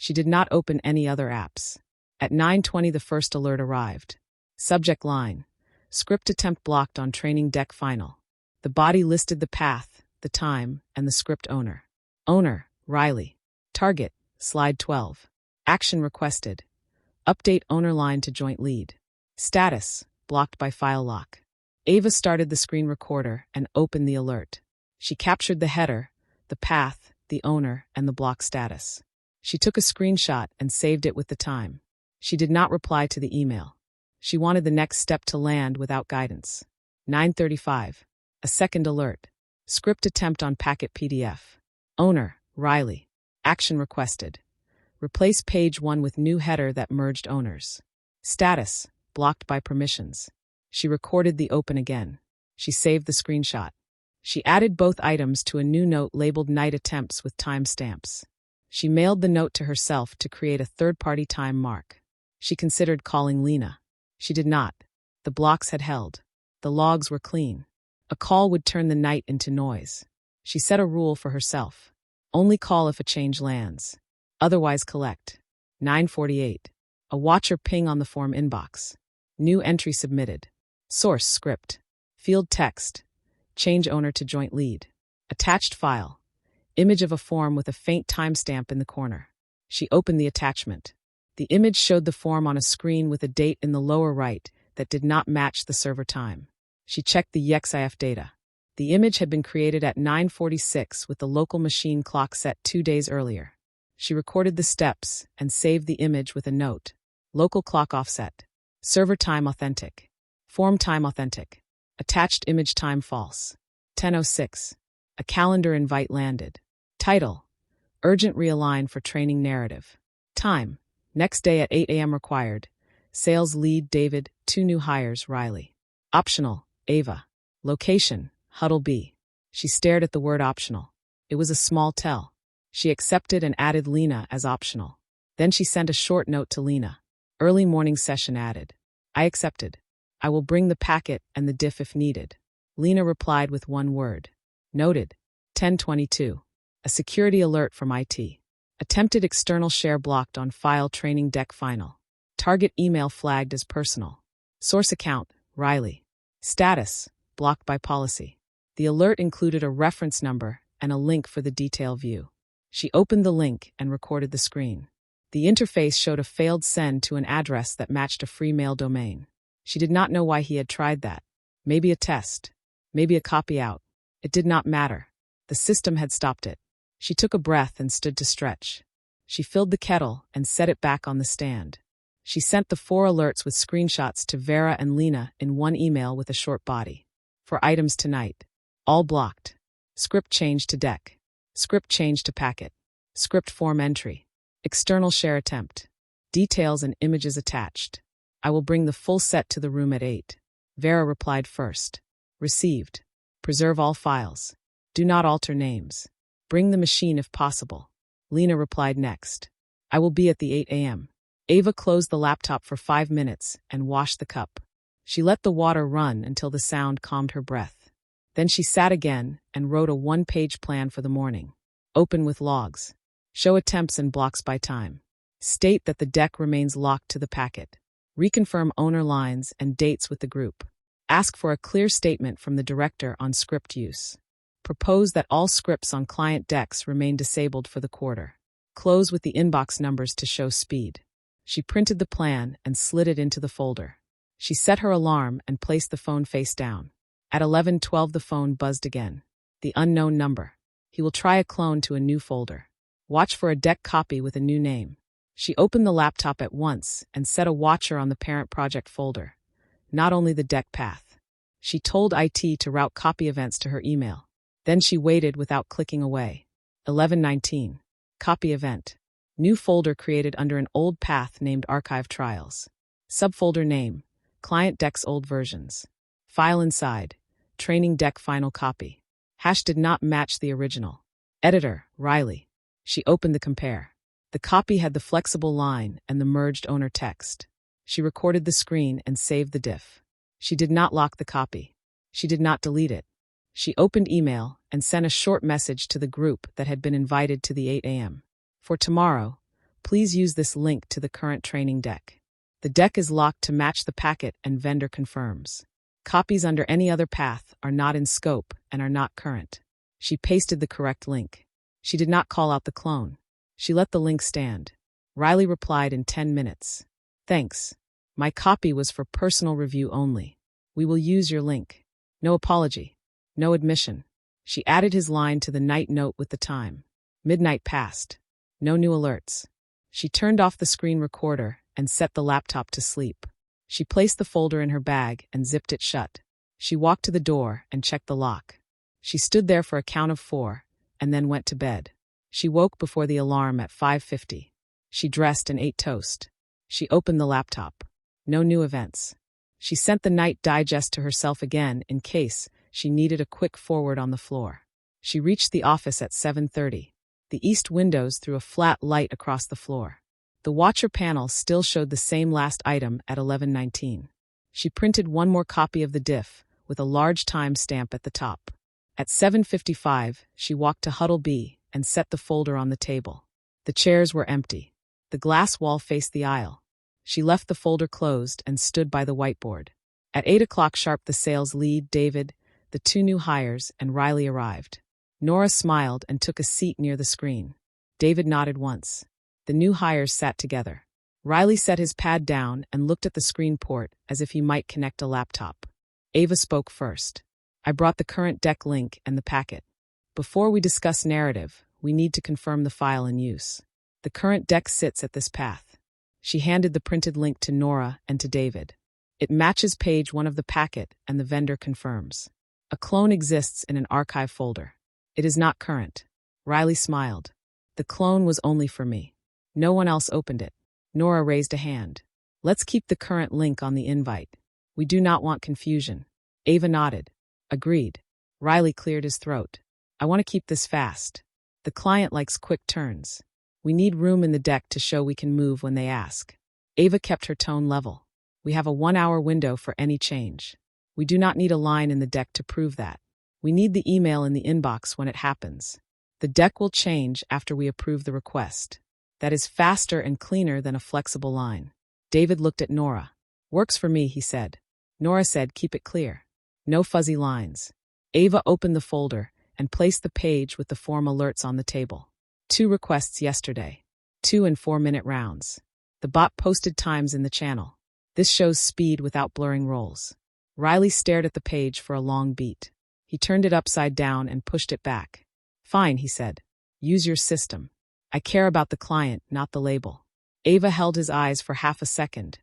She did not open any other apps. At 9:20 the first alert arrived. Subject line. Script attempt blocked on training deck final. The body listed the path, the time, and the script owner. Owner, Riley. Target, slide 12. Action requested. Update owner line to joint lead. Status, blocked by file lock. Ava started the screen recorder and opened the alert. She captured the header, the path, the owner, and the block status. She took a screenshot and saved it with the time. She did not reply to the email. She wanted the next step to land without guidance. 9:35. A second alert. Script attempt on packet PDF. Owner, Riley. Action requested. Replace page 1 with new header that merged owners. Status, blocked by permissions. She recorded the open again. She saved the screenshot. She added both items to a new note labeled Night Attempts with timestamps. She mailed the note to herself to create a third-party time mark. She considered calling Lena. She did not. The blocks had held. The logs were clean. A call would turn the night into noise. She set a rule for herself. Only call if a change lands. Otherwise collect. 9:48. A watcher ping on the form inbox. New entry submitted. Source script. Field text. Change owner to joint lead. Attached file. Image of a form with a faint timestamp in the corner. She opened the attachment. The image showed the form on a screen with a date in the lower right that did not match the server time. She checked the EXIF data. The image had been created at 9:46 with the local machine clock set 2 days earlier. She recorded the steps and saved the image with a note. Local clock offset. Server time authentic. Form time authentic. Attached image time false. 10:06. A calendar invite landed. Title. Urgent realign for training narrative. Time. Next day at 8 a.m. required. Sales lead David, 2 new hires Riley. Optional, Ava. Location, Huddle B. She stared at the word optional. It was a small tell. She accepted and added Lena as optional. Then she sent a short note to Lena. Early morning session added. I accepted. I will bring the packet and the diff if needed. Lena replied with 1 word. Noted. 10:22. A security alert from IT. Attempted external share blocked on file training deck final. Target email flagged as personal. Source account, Riley. Status, blocked by policy. The alert included a reference number and a link for the detail view. She opened the link and recorded the screen. The interface showed a failed send to an address that matched a free mail domain. She did not know why he had tried that. Maybe a test. Maybe a copy out. It did not matter. The system had stopped it. She took a breath and stood to stretch. She filled the kettle and set it back on the stand. She sent the 4 alerts with screenshots to Vera and Lena in 1 email with a short body. For items tonight. All blocked. Script change to deck. Script change to packet. Script form entry. External share attempt. Details and images attached. I will bring the full set to the room at 8. Vera replied first. Received. Preserve all files. Do not alter names. Bring the machine if possible. Lena replied next. I will be at the 8 a.m. Ava closed the laptop for 5 minutes and washed the cup. She let the water run until the sound calmed her breath. Then she sat again and wrote a 1-page plan for the morning. Open with logs. Show attempts and blocks by time. State that the deck remains locked to the packet. Reconfirm owner lines and dates with the group. Ask for a clear statement from the director on script use. Propose that all scripts on client decks remain disabled for the quarter. Close with the inbox numbers to show speed. She printed the plan and slid it into the folder. She set her alarm and placed the phone face down. At 11:12 the phone buzzed again. The unknown number. He will try a clone to a new folder. Watch for a deck copy with a new name. She opened the laptop at once and set a watcher on the parent project folder. Not only the deck path. She told IT to route copy events to her email. Then she waited without clicking away. 11:19. Copy event. New folder created under an old path named Archive Trials. Subfolder name, Client Deck's old versions. File inside, Training Deck final copy. Hash did not match the original. Editor, Riley. She opened the compare. The copy had the flexible line and the merged owner text. She recorded the screen and saved the diff. She did not lock the copy. She did not delete it. She opened email and sent a short message to the group that had been invited to the 8 a.m. For tomorrow, please use this link to the current training deck. The deck is locked to match the packet and vendor confirms. Copies under any other path are not in scope and are not current. She pasted the correct link. She did not call out the clone. She let the link stand. Riley replied in 10 minutes. Thanks. My copy was for personal review only. We will use your link. No apology. No admission. She added his line to the night note with the time. Midnight passed. No new alerts. She turned off the screen recorder and set the laptop to sleep. She placed the folder in her bag and zipped it shut. She walked to the door and checked the lock. She stood there for a count of 4 and then went to bed. She woke before the alarm at 5:50. She dressed and ate toast. She opened the laptop. No new events. She sent the night digest to herself again in case she needed a quick forward on the floor. She reached the office at 7:30. The east windows threw a flat light across the floor. The watcher panel still showed the same last item at 11:19. She printed one more copy of the diff with a large time stamp at the top. At 7:55, she walked to Huddle B and set the folder on the table. The chairs were empty. The glass wall faced the aisle. She left the folder closed and stood by the whiteboard. At 8 o'clock sharp the sales lead, David, the 2 new hires, and Riley arrived. Nora smiled and took a seat near the screen. David nodded once. The new hires sat together. Riley set his pad down and looked at the screen port as if he might connect a laptop. Ava spoke first. I brought the current deck link and the packet. Before we discuss narrative, we need to confirm the file in use. The current deck sits at this path. She handed the printed link to Nora and to David. It matches page 1 of the packet and the vendor confirms. A clone exists in an archive folder. It is not current. Riley smiled. The clone was only for me. No one else opened it. Nora raised a hand. Let's keep the current link on the invite. We do not want confusion. Ava nodded. Agreed. Riley cleared his throat. I want to keep this fast. The client likes quick turns. We need room in the deck to show we can move when they ask. Ava kept her tone level. We have a 1-hour window for any change. We do not need a line in the deck to prove that. We need the email in the inbox when it happens. The deck will change after we approve the request. That is faster and cleaner than a flexible line. David looked at Nora. Works for me, he said. Nora said, keep it clear. No fuzzy lines. Ava opened the folder and placed the page with the form alerts on the table. 2 requests yesterday. 2 and 4-minute rounds. The bot posted times in the channel. This shows speed without blurring roles. Riley stared at the page for a long beat. He turned it upside down and pushed it back. Fine, he said. Use your system. I care about the client, not the label. Ava held his eyes for half a second,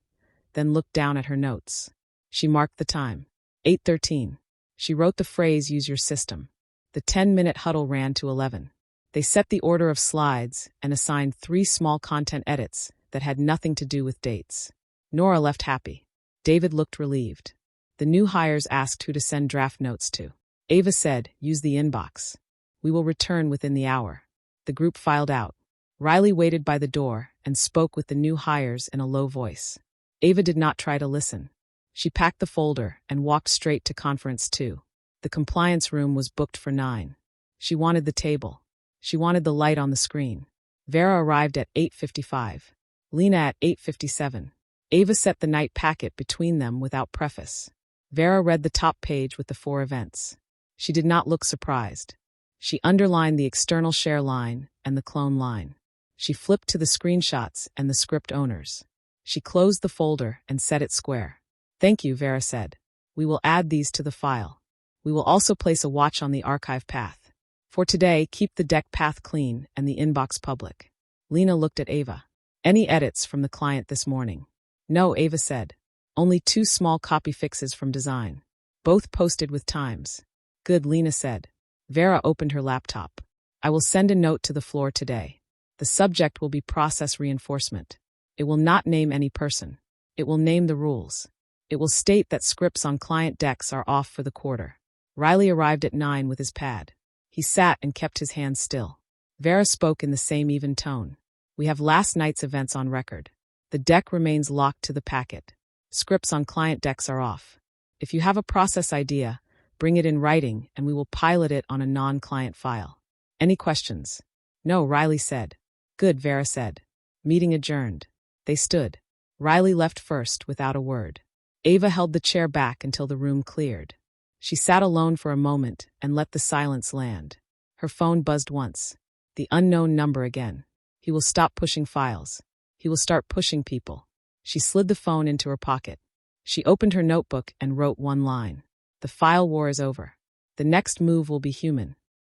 then looked down at her notes. She marked the time. 8:13. She wrote the phrase, use your system. The 10-minute huddle ran to 11. They set the order of slides and assigned 3 small content edits that had nothing to do with dates. Nora left happy. David looked relieved. The new hires asked who to send draft notes to. Ava said, use the inbox. We will return within the hour. The group filed out. Riley waited by the door and spoke with the new hires in a low voice. Ava did not try to listen. She packed the folder and walked straight to conference 2. The compliance room was booked for 9. She wanted the table. She wanted the light on the screen. Vera arrived at 8:55. Lena at 8:57. Ava set the night packet between them without preface. Vera read the top page with the 4 events. She did not look surprised. She underlined the external share line and the clone line. She flipped to the screenshots and the script owners. She closed the folder and set it square. "Thank you," Vera said. "We will add these to the file. We will also place a watch on the archive path. For today, keep the deck path clean and the inbox public." Lena looked at Ava. "Any edits from the client this morning?" "No," Ava said. "Only 2 small copy fixes from design. Both posted with times." "Good," Lena said. Vera opened her laptop. "I will send a note to the floor today. The subject will be process reinforcement. It will not name any person. It will name the rules. It will state that scripts on client decks are off for the quarter." Riley arrived at 9 with his pad. He sat and kept his hands still. Vera spoke in the same even tone. "We have last night's events on record. The deck remains locked to the packet. Scripts on client decks are off. If you have a process idea, bring it in writing and we will pilot it on a non-client file. Any questions?" "No," Riley said. "Good," Vera said. Meeting adjourned. They stood. Riley left first without a word. Ava held the chair back until the room cleared. She sat alone for a moment and let the silence land. Her phone buzzed once. The unknown number again. He will stop pushing files. He will start pushing people. She slid the phone into her pocket. She opened her notebook and wrote 1 line. The file war is over. The next move will be human.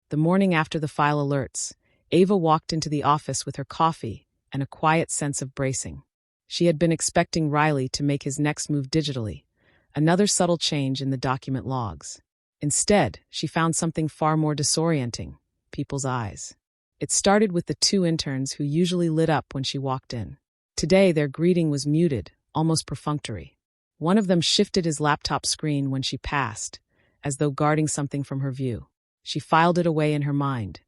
The morning after the file alerts, Ava walked into the office with her coffee and a quiet sense of bracing. She had been expecting Riley to make his next move digitally, another subtle change in the document logs. Instead, she found something far more disorienting: people's eyes. It started with the 2 interns who usually lit up when she walked in. Today, their greeting was muted, almost perfunctory. One of them shifted his laptop screen when she passed, as though guarding something from her view. She filed it away in her mind,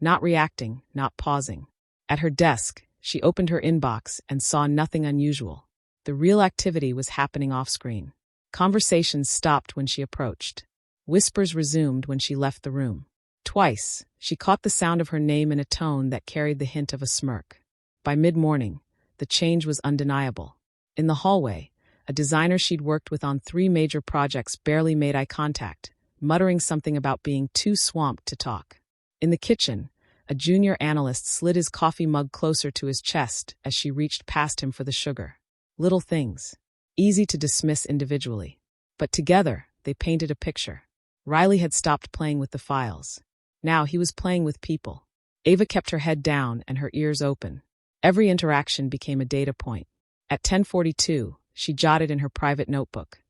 not reacting, not pausing. At her desk, she opened her inbox and saw nothing unusual. The real activity was happening off-screen. Conversations stopped when she approached. Whispers resumed when she left the room. Twice, she caught the sound of her name in a tone that carried the hint of a smirk. By mid-morning, the change was undeniable. In the hallway, a designer she'd worked with on 3 major projects barely made eye contact, muttering something about being too swamped to talk. In the kitchen, a junior analyst slid his coffee mug closer to his chest as she reached past him for the sugar. Little things, easy to dismiss individually. But together, they painted a picture. Riley had stopped playing with the files. Now he was playing with people. Ava kept her head down and her ears open. Every interaction became a data point. At 10:42, she jotted in her private notebook.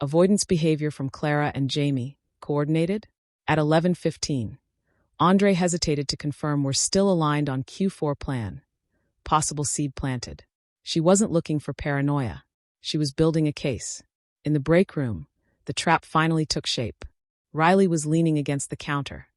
Avoidance behavior from Clara and Jamie, coordinated? At 11:15, Andre hesitated to confirm we're still aligned on Q4 plan. Possible seed planted. She wasn't looking for paranoia. She was building a case. In the break room, the trap finally took shape. Riley was leaning against the counter,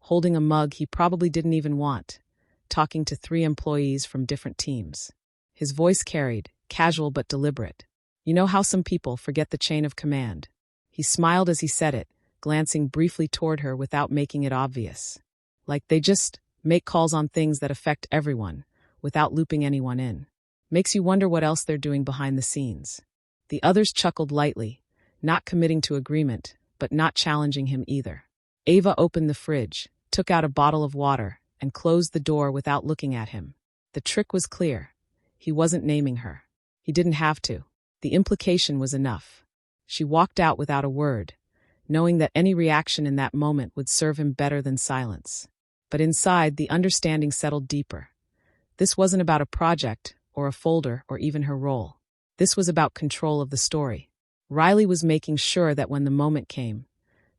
holding a mug he probably didn't even want, talking to 3 employees from different teams. His voice carried, casual but deliberate. "You know how some people forget the chain of command?" He smiled as he said it, glancing briefly toward her without making it obvious. "Like they just make calls on things that affect everyone, without looping anyone in. Makes you wonder what else they're doing behind the scenes." The others chuckled lightly, not committing to agreement, but not challenging him either. Ava opened the fridge, took out a bottle of water, and closed the door without looking at him. The trick was clear. He wasn't naming her. He didn't have to. The implication was enough. She walked out without a word, knowing that any reaction in that moment would serve him better than silence. But inside, the understanding settled deeper. This wasn't about a project, or a folder, or even her role. This was about control of the story. Riley was making sure that when the moment came,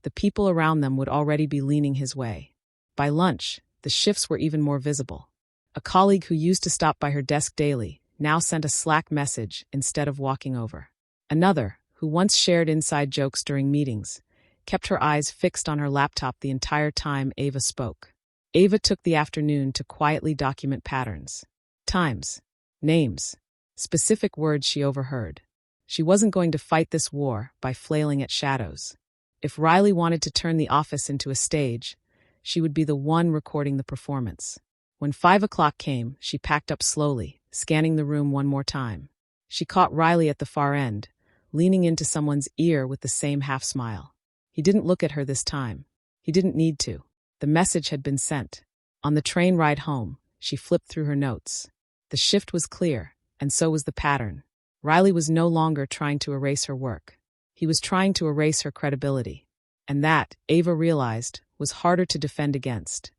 the people around them would already be leaning his way. By lunch, the shifts were even more visible. A colleague who used to stop by her desk daily now sent a Slack message instead of walking over. Another, who once shared inside jokes during meetings, kept her eyes fixed on her laptop the entire time Ava spoke. Ava took the afternoon to quietly document patterns. Times. Names. Specific words she overheard. She wasn't going to fight this war by flailing at shadows. If Riley wanted to turn the office into a stage, she would be the one recording the performance. When 5 o'clock came, she packed up slowly, scanning the room one more time. She caught Riley at the far end, leaning into someone's ear with the same half-smile. He didn't look at her this time. He didn't need to. The message had been sent. On the train ride home, she flipped through her notes. The shift was clear, and so was the pattern. Riley was no longer trying to erase her work. He was trying to erase her credibility. And that, Ava realized, was harder to defend against.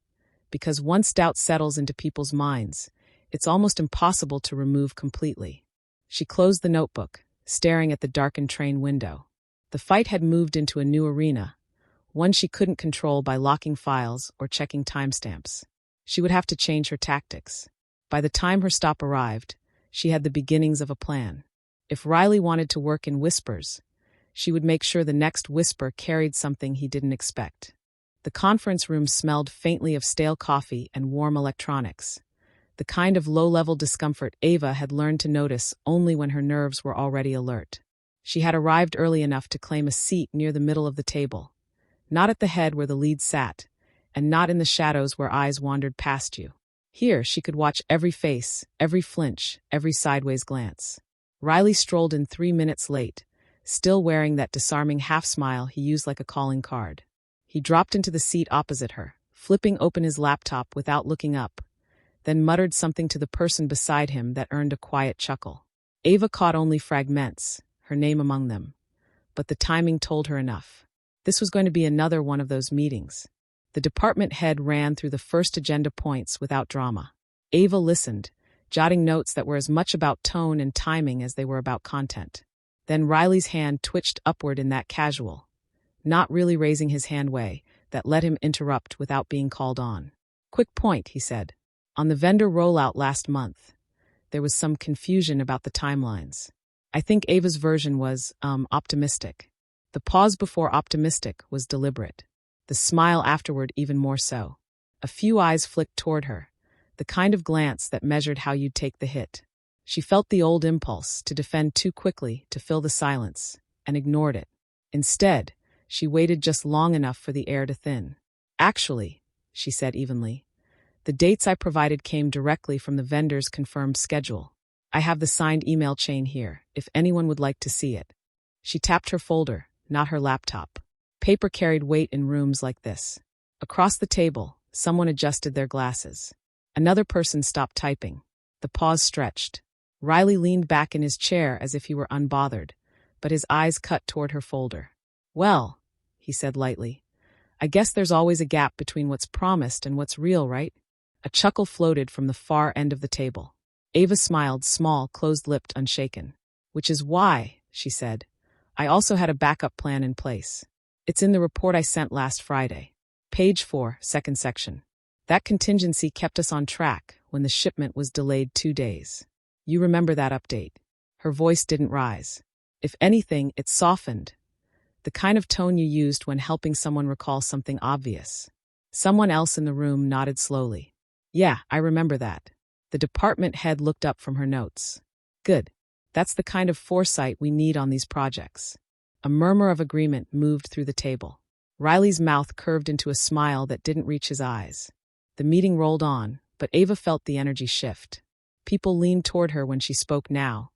Because once doubt settles into people's minds, it's almost impossible to remove completely. She closed the notebook, staring at the darkened train window. The fight had moved into a new arena, one she couldn't control by locking files or checking timestamps. She would have to change her tactics. By the time her stop arrived, she had the beginnings of a plan. If Riley wanted to work in whispers, she would make sure the next whisper carried something he didn't expect. The conference room smelled faintly of stale coffee and warm electronics, the kind of low-level discomfort Ava had learned to notice only when her nerves were already alert. She had arrived early enough to claim a seat near the middle of the table, not at the head where the lead sat, and not in the shadows where eyes wandered past you. Here she could watch every face, every flinch, every sideways glance. Riley strolled in 3 minutes late, still wearing that disarming half-smile he used like a calling card. He dropped into the seat opposite her, flipping open his laptop without looking up, then muttered something to the person beside him that earned a quiet chuckle. Ava caught only fragments, her name among them, but the timing told her enough. This was going to be another one of those meetings. The department head ran through the first agenda points without drama. Ava listened, jotting notes that were as much about tone and timing as they were about content. Then Riley's hand twitched upward in that casual, not really raising his hand way, that let him interrupt without being called on. "Quick point," he said. "On the vendor rollout last month, there was some confusion about the timelines. I think Ava's version was, optimistic." The pause before optimistic was deliberate. The smile afterward even more so. A few eyes flicked toward her, the kind of glance that measured how you'd take the hit. She felt the old impulse to defend too quickly to fill the silence, and ignored it. Instead, she waited just long enough for the air to thin. "Actually," she said evenly, "the dates I provided came directly from the vendor's confirmed schedule. I have the signed email chain here, if anyone would like to see it." She tapped her folder, not her laptop. Paper carried weight in rooms like this. Across the table, someone adjusted their glasses. Another person stopped typing. The pause stretched. Riley leaned back in his chair as if he were unbothered, but his eyes cut toward her folder. "Well," he said lightly, "I guess there's always a gap between what's promised and what's real, right?" A chuckle floated from the far end of the table. Ava smiled, small, closed-lipped, unshaken. "Which is why," she said, "I also had a backup plan in place. It's in the report I sent last Friday. Page 4, second section. That contingency kept us on track when the shipment was delayed 2 days. You remember that update?" Her voice didn't rise. If anything, it softened. The kind of tone you used when helping someone recall something obvious. Someone else in the room nodded slowly. "Yeah, I remember that." The department head looked up from her notes. "Good. That's the kind of foresight we need on these projects." A murmur of agreement moved through the table. Riley's mouth curved into a smile that didn't reach his eyes. The meeting rolled on, but Ava felt the energy shift. People leaned toward her when she spoke now,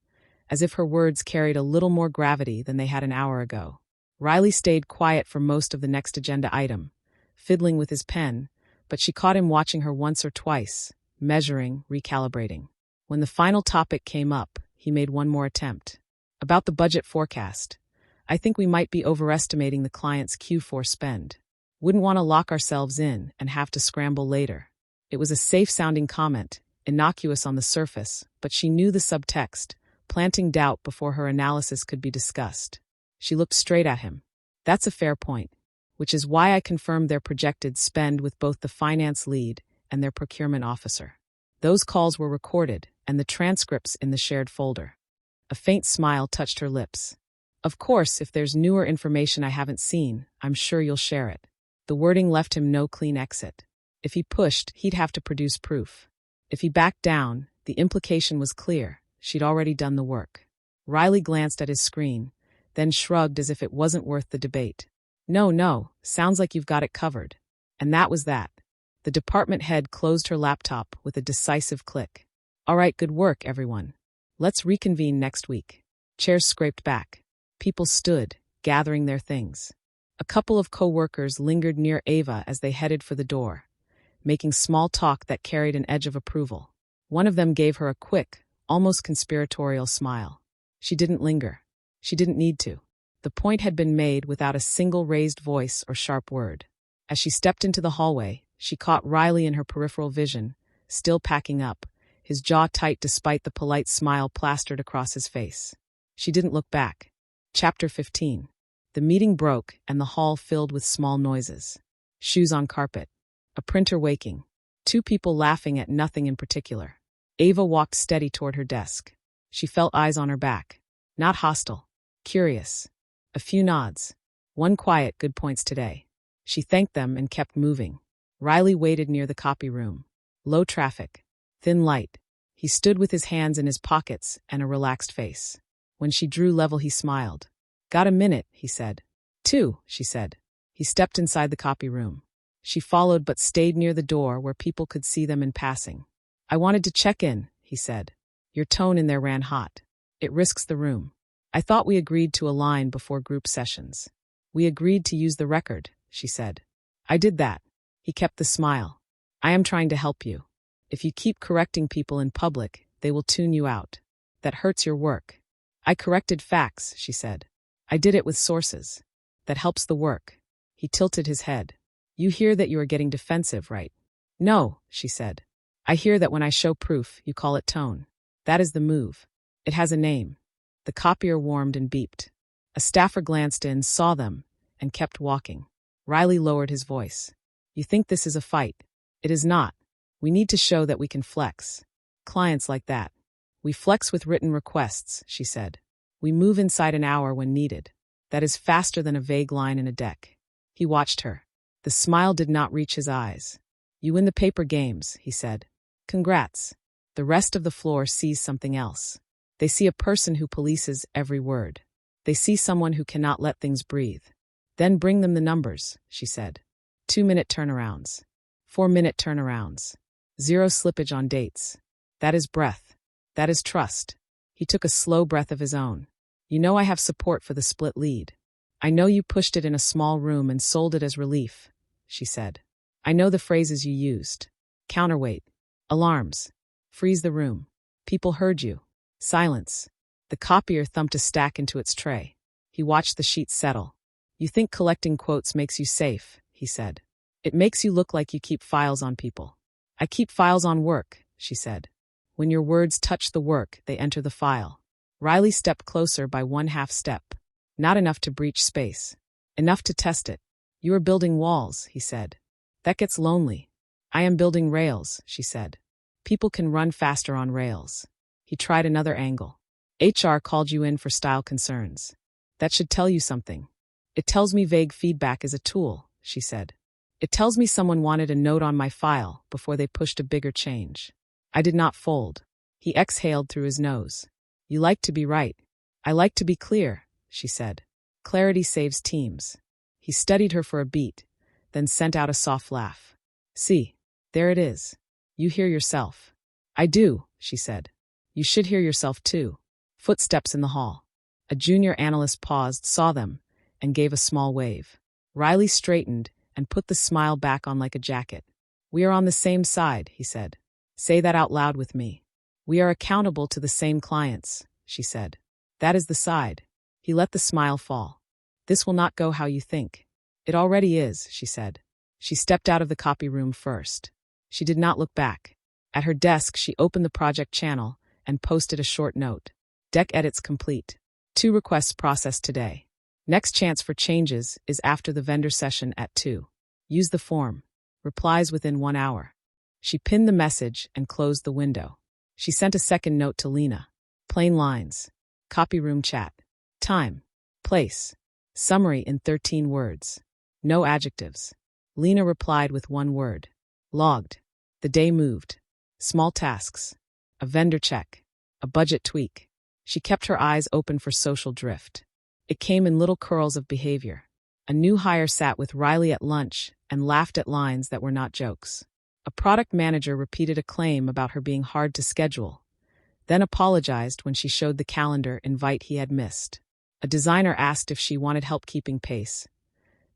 as if her words carried a little more gravity than they had an hour ago. Riley stayed quiet for most of the next agenda item, fiddling with his pen, but she caught him watching her once or twice, measuring, recalibrating. When the final topic came up, he made one more attempt. "About the budget forecast. I think we might be overestimating the client's Q4 spend. Wouldn't want to lock ourselves in and have to scramble later." It was a safe-sounding comment, innocuous on the surface, but she knew the subtext, planting doubt before her analysis could be discussed. She looked straight at him. "That's a fair point, which is why I confirmed their projected spend with both the finance lead and their procurement officer. Those calls were recorded, and the transcripts in the shared folder." A faint smile touched her lips. "Of course, if there's newer information I haven't seen, I'm sure you'll share it." The wording left him no clean exit. If he pushed, he'd have to produce proof. If he backed down, The implication was clear. She'd already done the work. Riley glanced at his screen, then shrugged as if it wasn't worth the debate. No, sounds like you've got it covered. And that was that. The department head closed her laptop with a decisive click. All right, good work, everyone. Let's reconvene next week. Chairs scraped back. People stood, gathering their things. A couple of coworkers lingered near Ava as they headed for the door, making small talk that carried an edge of approval. One of them gave her a quick, almost conspiratorial smile. She didn't linger. She didn't need to. The point had been made without a single raised voice or sharp word. As she stepped into the hallway, she caught Riley in her peripheral vision, still packing up, his jaw tight despite the polite smile plastered across his face. She didn't look back. Chapter 15. The meeting broke and the hall filled with small noises. Shoes on carpet. A printer waking. Two people laughing at nothing in particular. Ava walked steady toward her desk. She felt eyes on her back. Not hostile. Curious. A few nods. One quiet good points today. She thanked them and kept moving. Riley waited near the copy room. Low traffic. Thin light. He stood with his hands in his pockets and a relaxed face. When she drew level, he smiled. Got a minute, he said. 2, she said. He stepped inside the copy room. She followed but stayed near the door where people could see them in passing. I wanted to check in, he said. Your tone in there ran hot. It risks the room. I thought we agreed to align before group sessions. We agreed to use the record, she said. I did that. He kept the smile. I am trying to help you. If you keep correcting people in public, they will tune you out. That hurts your work. I corrected facts, she said. I did it with sources. That helps the work. He tilted his head. You hear that you are getting defensive, right? No, she said. I hear that when I show proof, you call it tone. That is the move. It has a name. The copier warmed and beeped. A staffer glanced in, saw them, and kept walking. Riley lowered his voice. You think this is a fight? It is not. We need to show that we can flex. Clients like that. We flex with written requests, she said. We move inside an hour when needed. That is faster than a vague line in a deck. He watched her. The smile did not reach his eyes. You win the paper games, he said. Congrats. The rest of the floor sees something else. They see a person who polices every word. They see someone who cannot let things breathe. Then bring them the numbers, she said. 2-minute turnarounds. 4-minute turnarounds. 0 slippage on dates. That is breath. That is trust. He took a slow breath of his own. You know I have support for the split lead. I know you pushed it in a small room and sold it as relief, she said. I know the phrases you used. Counterweight. Alarms. Freeze the room. People heard you. Silence. The copier thumped a stack into its tray. He watched the sheets settle. You think collecting quotes makes you safe, he said. It makes you look like you keep files on people. I keep files on work, she said. When your words touch the work, they enter the file. Riley stepped closer by 1/2 step. Not enough to breach space. Enough to test it. You are building walls, he said. That gets lonely. I am building rails, she said. People can run faster on rails. He tried another angle. HR called you in for style concerns. That should tell you something. It tells me vague feedback is a tool, she said. It tells me someone wanted a note on my file before they pushed a bigger change. I did not fold. He exhaled through his nose. You like to be right. I like to be clear, she said. Clarity saves teams. He studied her for a beat, then sent out a soft laugh. See, there it is. You hear yourself. I do, she said. You should hear yourself too. Footsteps in the hall. A junior analyst paused, saw them, and gave a small wave. Riley straightened and put the smile back on like a jacket. We are on the same side, he said. Say that out loud with me. We are accountable to the same clients, she said. That is the side. He let the smile fall. This will not go how you think. It already is, she said. She stepped out of the copy room first. She did not look back. At her desk, she opened the project channel and posted a short note. Deck edits complete. 2 requests processed today. Next chance for changes is after the vendor session at 2. Use the form. Replies within 1 hour. She pinned the message and closed the window. She sent a second note to Lena. Plain lines. Copy room chat. Time. Place. Summary in 13 words. No adjectives. Lena replied with 1 word. Logged. The day moved. Small tasks. a vendor check, a budget tweak. She kept her eyes open for social drift. It came in little curls of behavior. A new hire sat with Riley at lunch and laughed at lines that were not jokes. A product manager repeated a claim about her being hard to schedule, then apologized when she showed the calendar invite he had missed. A designer asked if she wanted help keeping pace,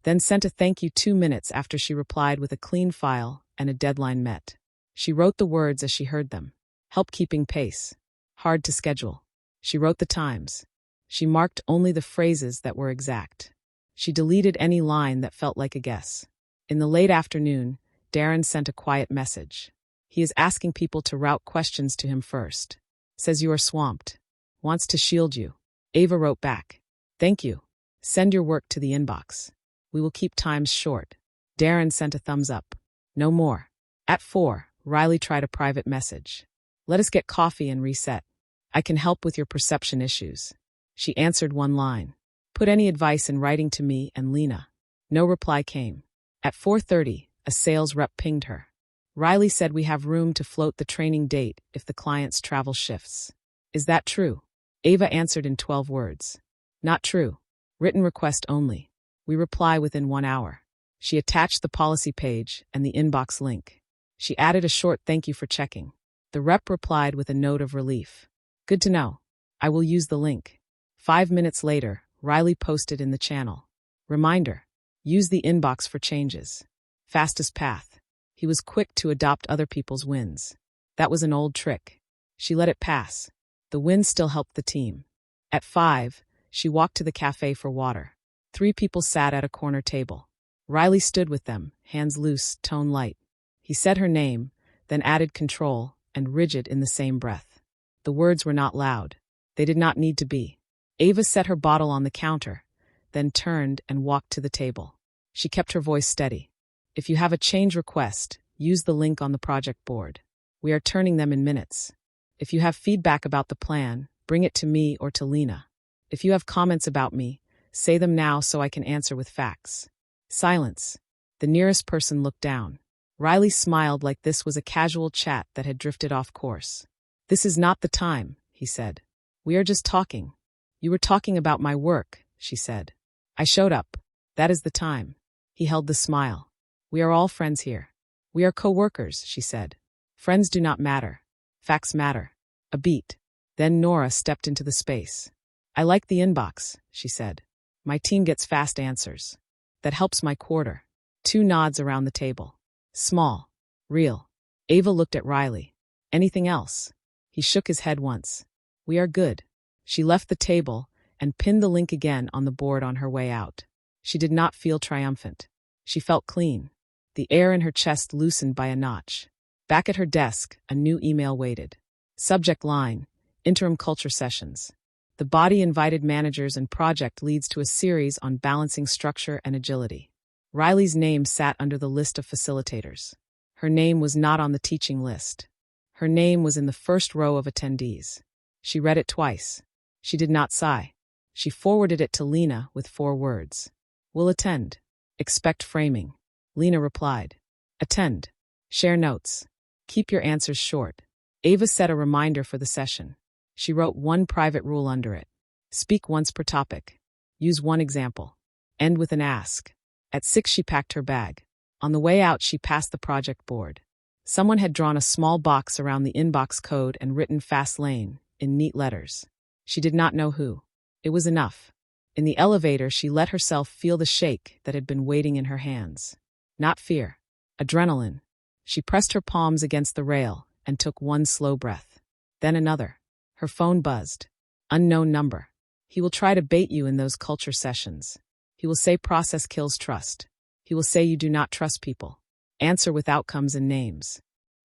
then sent a thank you 2 minutes after she replied with a clean file and a deadline met. She wrote the words as she heard them. Help keeping pace. Hard to schedule. She wrote the times. She marked only the phrases that were exact. She deleted any line that felt like a guess. In the late afternoon, Darren sent a quiet message. He is asking people to route questions to him first. Says you are swamped. Wants to shield you. Ava wrote back. Thank you. Send your work to the inbox. We will keep times short. Darren sent a thumbs up. No more. At 4, Riley tried a private message. Let us get coffee and reset. I can help with your perception issues. She answered one line. Put any advice in writing to me and Lena. No reply came. At 4:30, a sales rep pinged her. Riley said we have room to float the training date if the client's travel shifts. Is that true? Ava answered in 12 words. Not true. Written request only. We reply within 1 hour. She attached the policy page and the inbox link. She added a short thank you for checking. The rep replied with a note of relief. Good to know. I will use the link. 5 minutes later, Riley posted in the channel. Reminder. Use the inbox for changes. Fastest path. He was quick to adopt other people's wins. That was an old trick. She let it pass. The wins still helped the team. At 5, she walked to the cafe for water. 3 people sat at a corner table. Riley stood with them, hands loose, tone light. He said her name, then added control and rigid in the same breath. The words were not loud. They did not need to be. Ava set her bottle on the counter, then turned and walked to the table. She kept her voice steady. If you have a change request, use the link on the project board. We are turning them in minutes. If you have feedback about the plan, bring it to me or to Lena. If you have comments about me, say them now so I can answer with facts. Silence. The nearest person looked down. Riley smiled like this was a casual chat that had drifted off course. This is not the time, he said. We are just talking. You were talking about my work, she said. I showed up. That is the time. He held the smile. We are all friends here. We are coworkers, she said. Friends do not matter. Facts matter. A beat. Then Nora stepped into the space. I like the inbox, she said. My team gets fast answers. That helps my quarter. 2 nods around the table. Small. Real. Ava looked at Riley. Anything else? He shook his head once. We are good. She left the table and pinned the link again on the board on her way out. She did not feel triumphant. She felt clean. The air in her chest loosened by a notch. Back at her desk, a new email waited. Subject line, Interim Culture Sessions. The body invited managers and project leads to a series on balancing structure and agility. Riley's name sat under the list of facilitators. Her name was not on the teaching list. Her name was in the first row of attendees. She read it twice. She did not sigh. She forwarded it to Lena with 4 words. Will attend. Expect framing. Lena replied. Attend. Share notes. Keep your answers short. Ava set a reminder for the session. She wrote 1 private rule under it. Speak once per topic. Use 1 example. End with an ask. At 6 she packed her bag. On the way out she passed the project board. Someone had drawn a small box around the inbox code and written Fast Lane in neat letters. She did not know who. It was enough. In the elevator she let herself feel the shake that had been waiting in her hands. Not fear. Adrenaline. She pressed her palms against the rail and took 1 slow breath. Then another. Her phone buzzed. Unknown number. He will try to bait you in those culture sessions. He will say process kills trust. He will say you do not trust people. Answer with outcomes and names.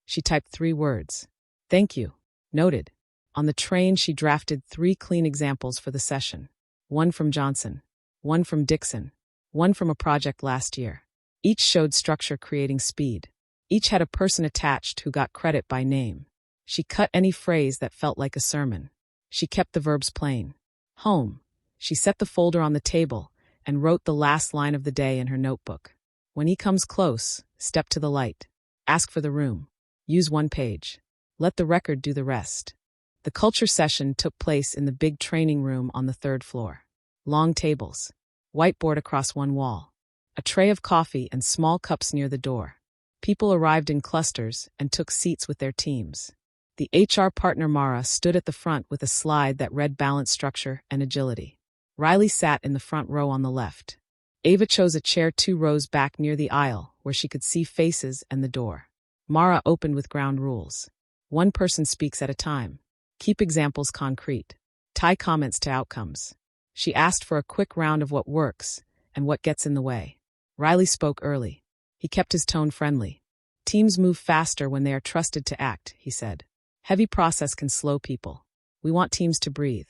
She typed 3 words. Thank you. Noted. On the train she drafted 3 clean examples for the session. 1 from Johnson. 1 from Dixon. 1 from a project last year. Each showed structure creating speed. Each had a person attached who got credit by name. She cut any phrase that felt like a sermon. She kept the verbs plain. Home. She set the folder on the table and wrote the last line of the day in her notebook. When he comes close, step to the light. Ask for the room. Use 1 page. Let the record do the rest. The culture session took place in the big training room on the third floor. Long tables. Whiteboard across one wall. A tray of coffee and small cups near the door. People arrived in clusters and took seats with their teams. The HR partner Mara stood at the front with a slide that read balance, structure, and agility. Riley sat in the front row on the left. Ava chose a chair 2 rows back near the aisle where she could see faces and the door. Mara opened with ground rules. 1 person speaks at a time. Keep examples concrete. Tie comments to outcomes. She asked for a quick round of what works and what gets in the way. Riley spoke early. He kept his tone friendly. Teams move faster when they are trusted to act, he said. Heavy process can slow people. We want teams to breathe.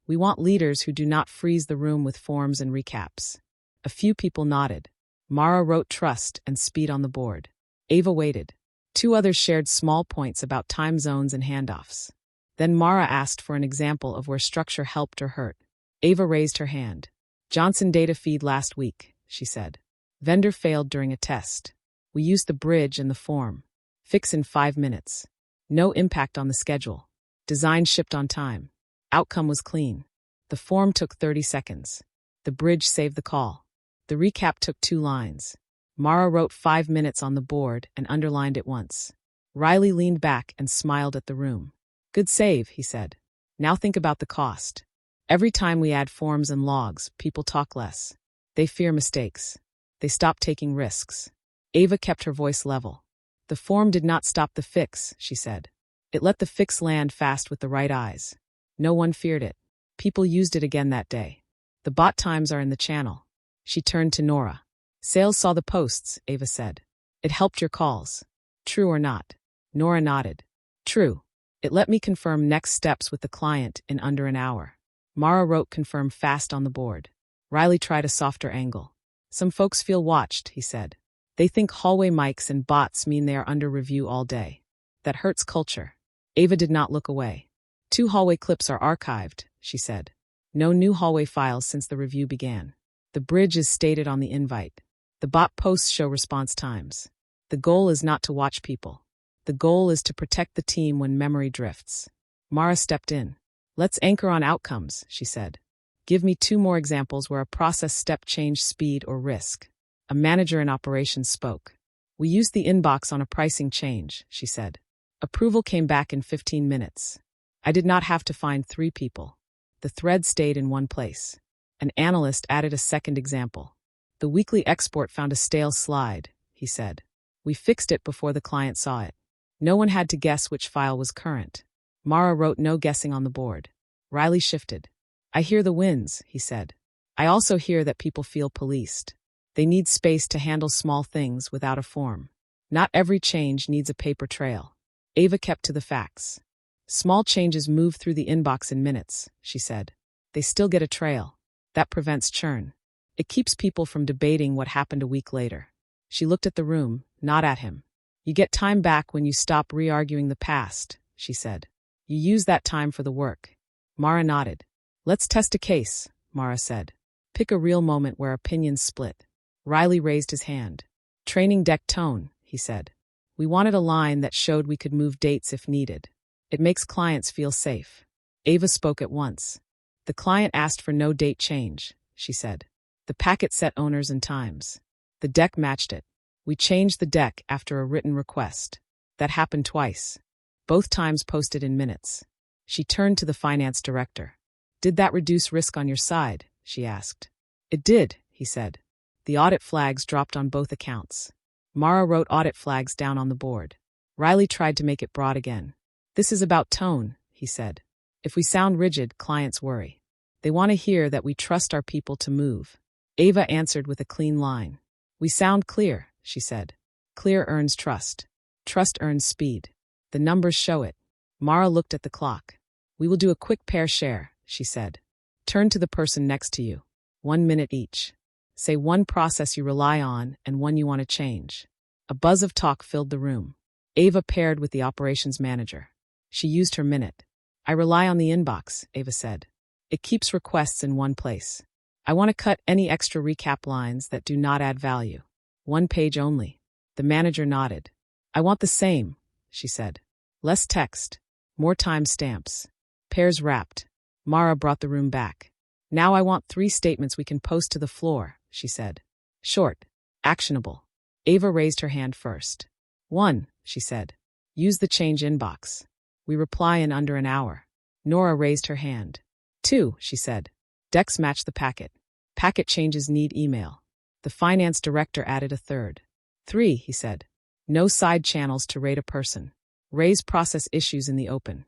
We want leaders who do not freeze the room with forms and recaps. A few people nodded. Mara wrote trust and speed on the board. Ava waited. 2 others shared small points about time zones and handoffs. Then Mara asked for an example of where structure helped or hurt. Ava raised her hand. Johnson data feed last week, she said. Vendor failed during a test. We used the bridge and the form. Fix in 5 minutes. No impact on the schedule. Design shipped on time. Outcome was clean. The form took 30 seconds. The bridge saved the call. The recap took 2 lines. Mara wrote 5 minutes on the board and underlined it once. Riley leaned back and smiled at the room. Good save, he said. Now think about the cost. Every time we add forms and logs, people talk less. They fear mistakes. They stop taking risks. Ava kept her voice level. The form did not stop the fix, she said. It let the fix land fast with the right eyes. No one feared it. People used it again that day. The bot times are in the channel. She turned to Nora. Sales saw the posts, Ava said. It helped your calls. True or not? Nora nodded. True. It let me confirm next steps with the client in under an hour. Mara wrote confirm fast on the board. Riley tried a softer angle. Some folks feel watched, he said. They think hallway mics and bots mean they are under review all day. That hurts culture. Ava did not look away. 2 hallway clips are archived, she said. No new hallway files since the review began. The bridge is stated on the invite. The bot posts show response times. The goal is not to watch people. The goal is to protect the team when memory drifts. Mara stepped in. Let's anchor on outcomes, she said. Give me 2 more examples where a process step changed speed or risk. A manager in operations spoke. We used the inbox on a pricing change, she said. Approval came back in 15 minutes. I did not have to find 3 people. The thread stayed in one place. An analyst added a second example. The weekly export found a stale slide, he said. We fixed it before the client saw it. No one had to guess which file was current. Mara wrote no guessing on the board. Riley shifted. I hear the wins, he said. I also hear that people feel policed. They need space to handle small things without a form. Not every change needs a paper trail. Ava kept to the facts. Small changes move through the inbox in minutes, she said. They still get a trail. That prevents churn. It keeps people from debating what happened a week later. She looked at the room, not at him. You get time back when you stop re-arguing the past, she said. You use that time for the work. Mara nodded. Let's test a case, Mara said. Pick a real moment where opinions split. Riley raised his hand. Training deck tone, he said. We wanted a line that showed we could move dates if needed. It makes clients feel safe. Ava spoke at once. The client asked for no date change, she said. The packet set owners and times. The deck matched it. We changed the deck after a written request. That happened twice. Both times posted in minutes. She turned to the finance director. Did that reduce risk on your side? She asked. It did, he said. The audit flags dropped on both accounts. Mara wrote audit flags down on the board. Riley tried to make it broad again. This is about tone, he said. If we sound rigid, clients worry. They want to hear that we trust our people to move. Ava answered with a clean line. We sound clear, she said. Clear earns trust. Trust earns speed. The numbers show it. Mara looked at the clock. We will do a quick pair share, she said. Turn to the person next to you. 1 minute each. Say one process you rely on and one you want to change. A buzz of talk filled the room. Ava paired with the operations manager. She used her minute. I rely on the inbox, Ava said. It keeps requests in one place. I want to cut any extra recap lines that do not add value. 1 page only. The manager nodded. I want the same, she said. Less text. More timestamps. Pairs wrapped. Mara brought the room back. Now I want 3 statements we can post to the floor, she said. Short. Actionable. Ava raised her hand first. 1, she said. Use the change inbox. We reply in under an hour. Nora raised her hand. 2, she said. Decks match the packet. Packet changes need email. The finance director added a third. 3, he said. No side channels to rate a person. Raise process issues in the open.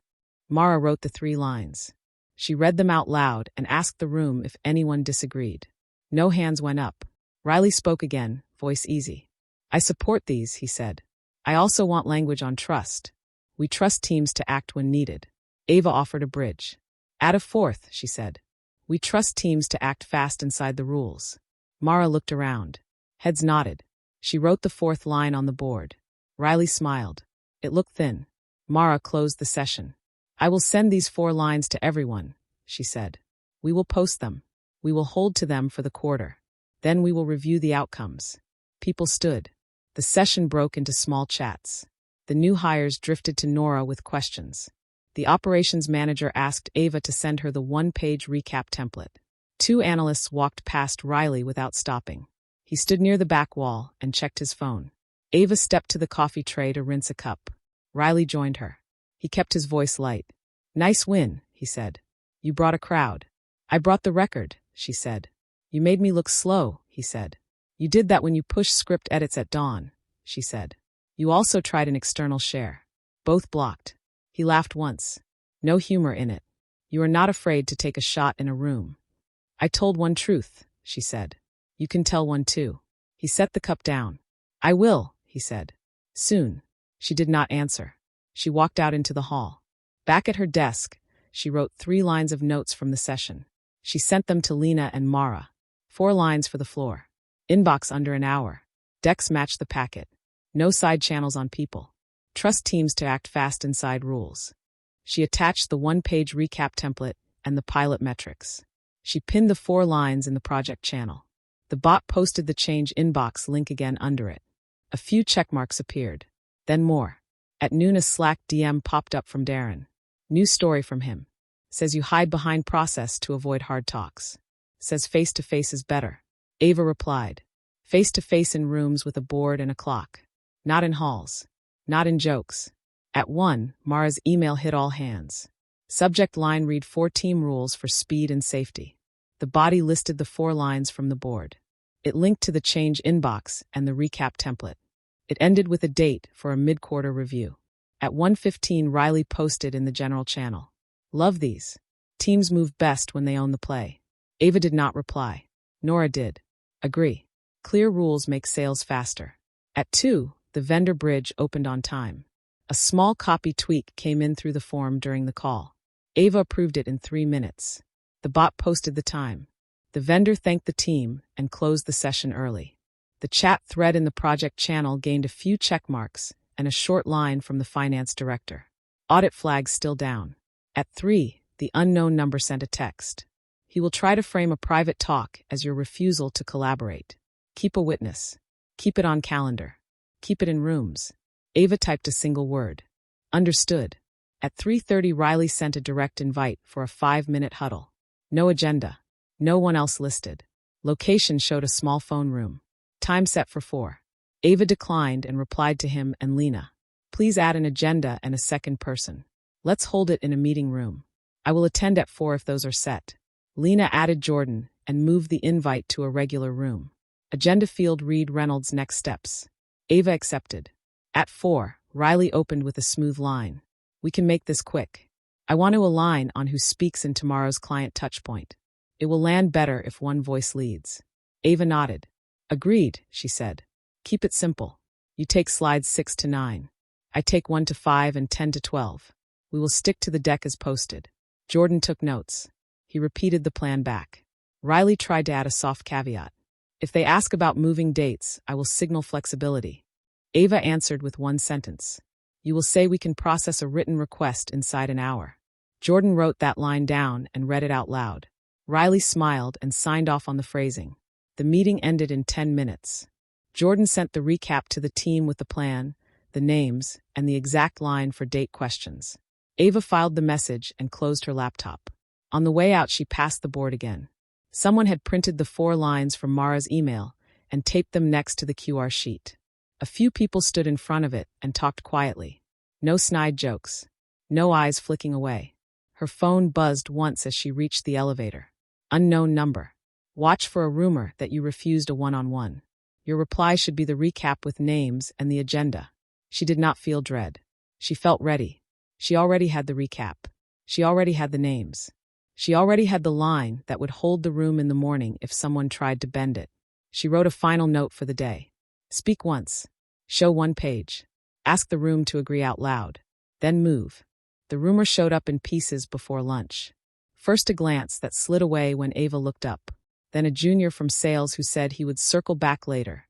Mara wrote the 3 lines. She read them out loud and asked the room if anyone disagreed. No hands went up. Riley spoke again, voice easy. I support these, he said. I also want language on trust. We trust teams to act when needed. Ava offered a bridge. Add a 4th, she said. We trust teams to act fast inside the rules. Mara looked around. Heads nodded. She wrote the 4th line on the board. Riley smiled. It looked thin. Mara closed the session. I will send these 4 lines to everyone, she said. We will post them. We will hold to them for the quarter. Then we will review the outcomes. People stood. The session broke into small chats. The new hires drifted to Nora with questions. The operations manager asked Ava to send her the 1-page recap template. 2 analysts walked past Riley without stopping. He stood near the back wall and checked his phone. Ava stepped to the coffee tray to rinse a cup. Riley joined her. He kept his voice light. Nice win, he said. You brought a crowd. I brought the record, she said. You made me look slow, he said. You did that when you pushed script edits at dawn, she said. You also tried an external share. Both blocked. He laughed once. No humor in it. You are not afraid to take a shot in a room. I told one truth, she said. You can tell one too. He set the cup down. I will, he said. Soon. She did not answer. She walked out into the hall. Back at her desk, she wrote 3 lines of notes from the session. She sent them to Lena and Mara. 4 lines for the floor. Inbox under an hour. Decks match the packet. No side channels on people. Trust teams to act fast inside rules. She attached the 1-page recap template and the pilot metrics. She pinned the 4 lines in the project channel. The bot posted the change inbox link again under it. A few checkmarks appeared. Then more. At noon a Slack DM popped up from Darren. New story from him. Says you hide behind process to avoid hard talks. Says face-to-face is better. Ava replied. Face-to-face in rooms with a board and a clock. Not in halls. Not in jokes. At 1, Mara's email hit all hands. Subject line read 4 team rules for speed and safety. The body listed the 4 lines from the board. It linked to the change inbox and the recap template. It ended with a date for a mid-quarter review. At 1:15, Riley posted in the general channel. Love these. Teams move best when they own the play. Ava did not reply. Nora did. Agree. Clear rules make sales faster. At 2, the vendor bridge opened on time. A small copy tweak came in through the form during the call. Ava approved it in 3 minutes. The bot posted the time. The vendor thanked the team and closed the session early. The chat thread in the project channel gained a few check marks and a short line from the finance director. Audit flags still down. At 3, the unknown number sent a text. He will try to frame a private talk as your refusal to collaborate. Keep a witness. Keep it on calendar. Keep it in rooms. Ava typed a single word. Understood. At 3:30, Riley sent a direct invite for a 5-minute huddle. No agenda. No one else listed. Location showed a small phone room. Time set for 4. Ava declined and replied to him and Lena. Please add an agenda and a second person. Let's hold it in a meeting room. I will attend at 4 if those are set. Lena added Jordan and moved the invite to a regular room. Agenda field read Reynolds' next steps. Ava accepted. At 4, Riley opened with a smooth line. We can make this quick. I want to align on who speaks in tomorrow's client touchpoint. It will land better if one voice leads. Ava nodded. Agreed, she said. Keep it simple. You take slides 6 to 9. I take 1 to 5 and 10 to 12. We will stick to the deck as posted. Jordan took notes. He repeated the plan back. Riley tried to add a soft caveat. If they ask about moving dates, I will signal flexibility. Ava answered with 1 sentence. You will say we can process a written request inside an hour. Jordan wrote that line down and read it out loud. Riley smiled and signed off on the phrasing. The meeting ended in 10 minutes. Jordan sent the recap to the team with the plan, the names, and the exact line for date questions. Ava filed the message and closed her laptop. On the way out, she passed the board again. Someone had printed the 4 lines from Mara's email and taped them next to the QR sheet. A few people stood in front of it and talked quietly. No snide jokes. No eyes flicking away. Her phone buzzed once as she reached the elevator. Unknown number. Watch for a rumor that you refused a one-on-one. Your reply should be the recap with names and the agenda. She did not feel dread. She felt ready. She already had the recap. She already had the names. She already had the line that would hold the room in the morning if someone tried to bend it. She wrote a final note for the day. Speak once. Show 1 page. Ask the room to agree out loud. Then move. The rumor showed up in pieces before lunch. First a glance that slid away when Ava looked up. Then a junior from sales who said he would circle back later,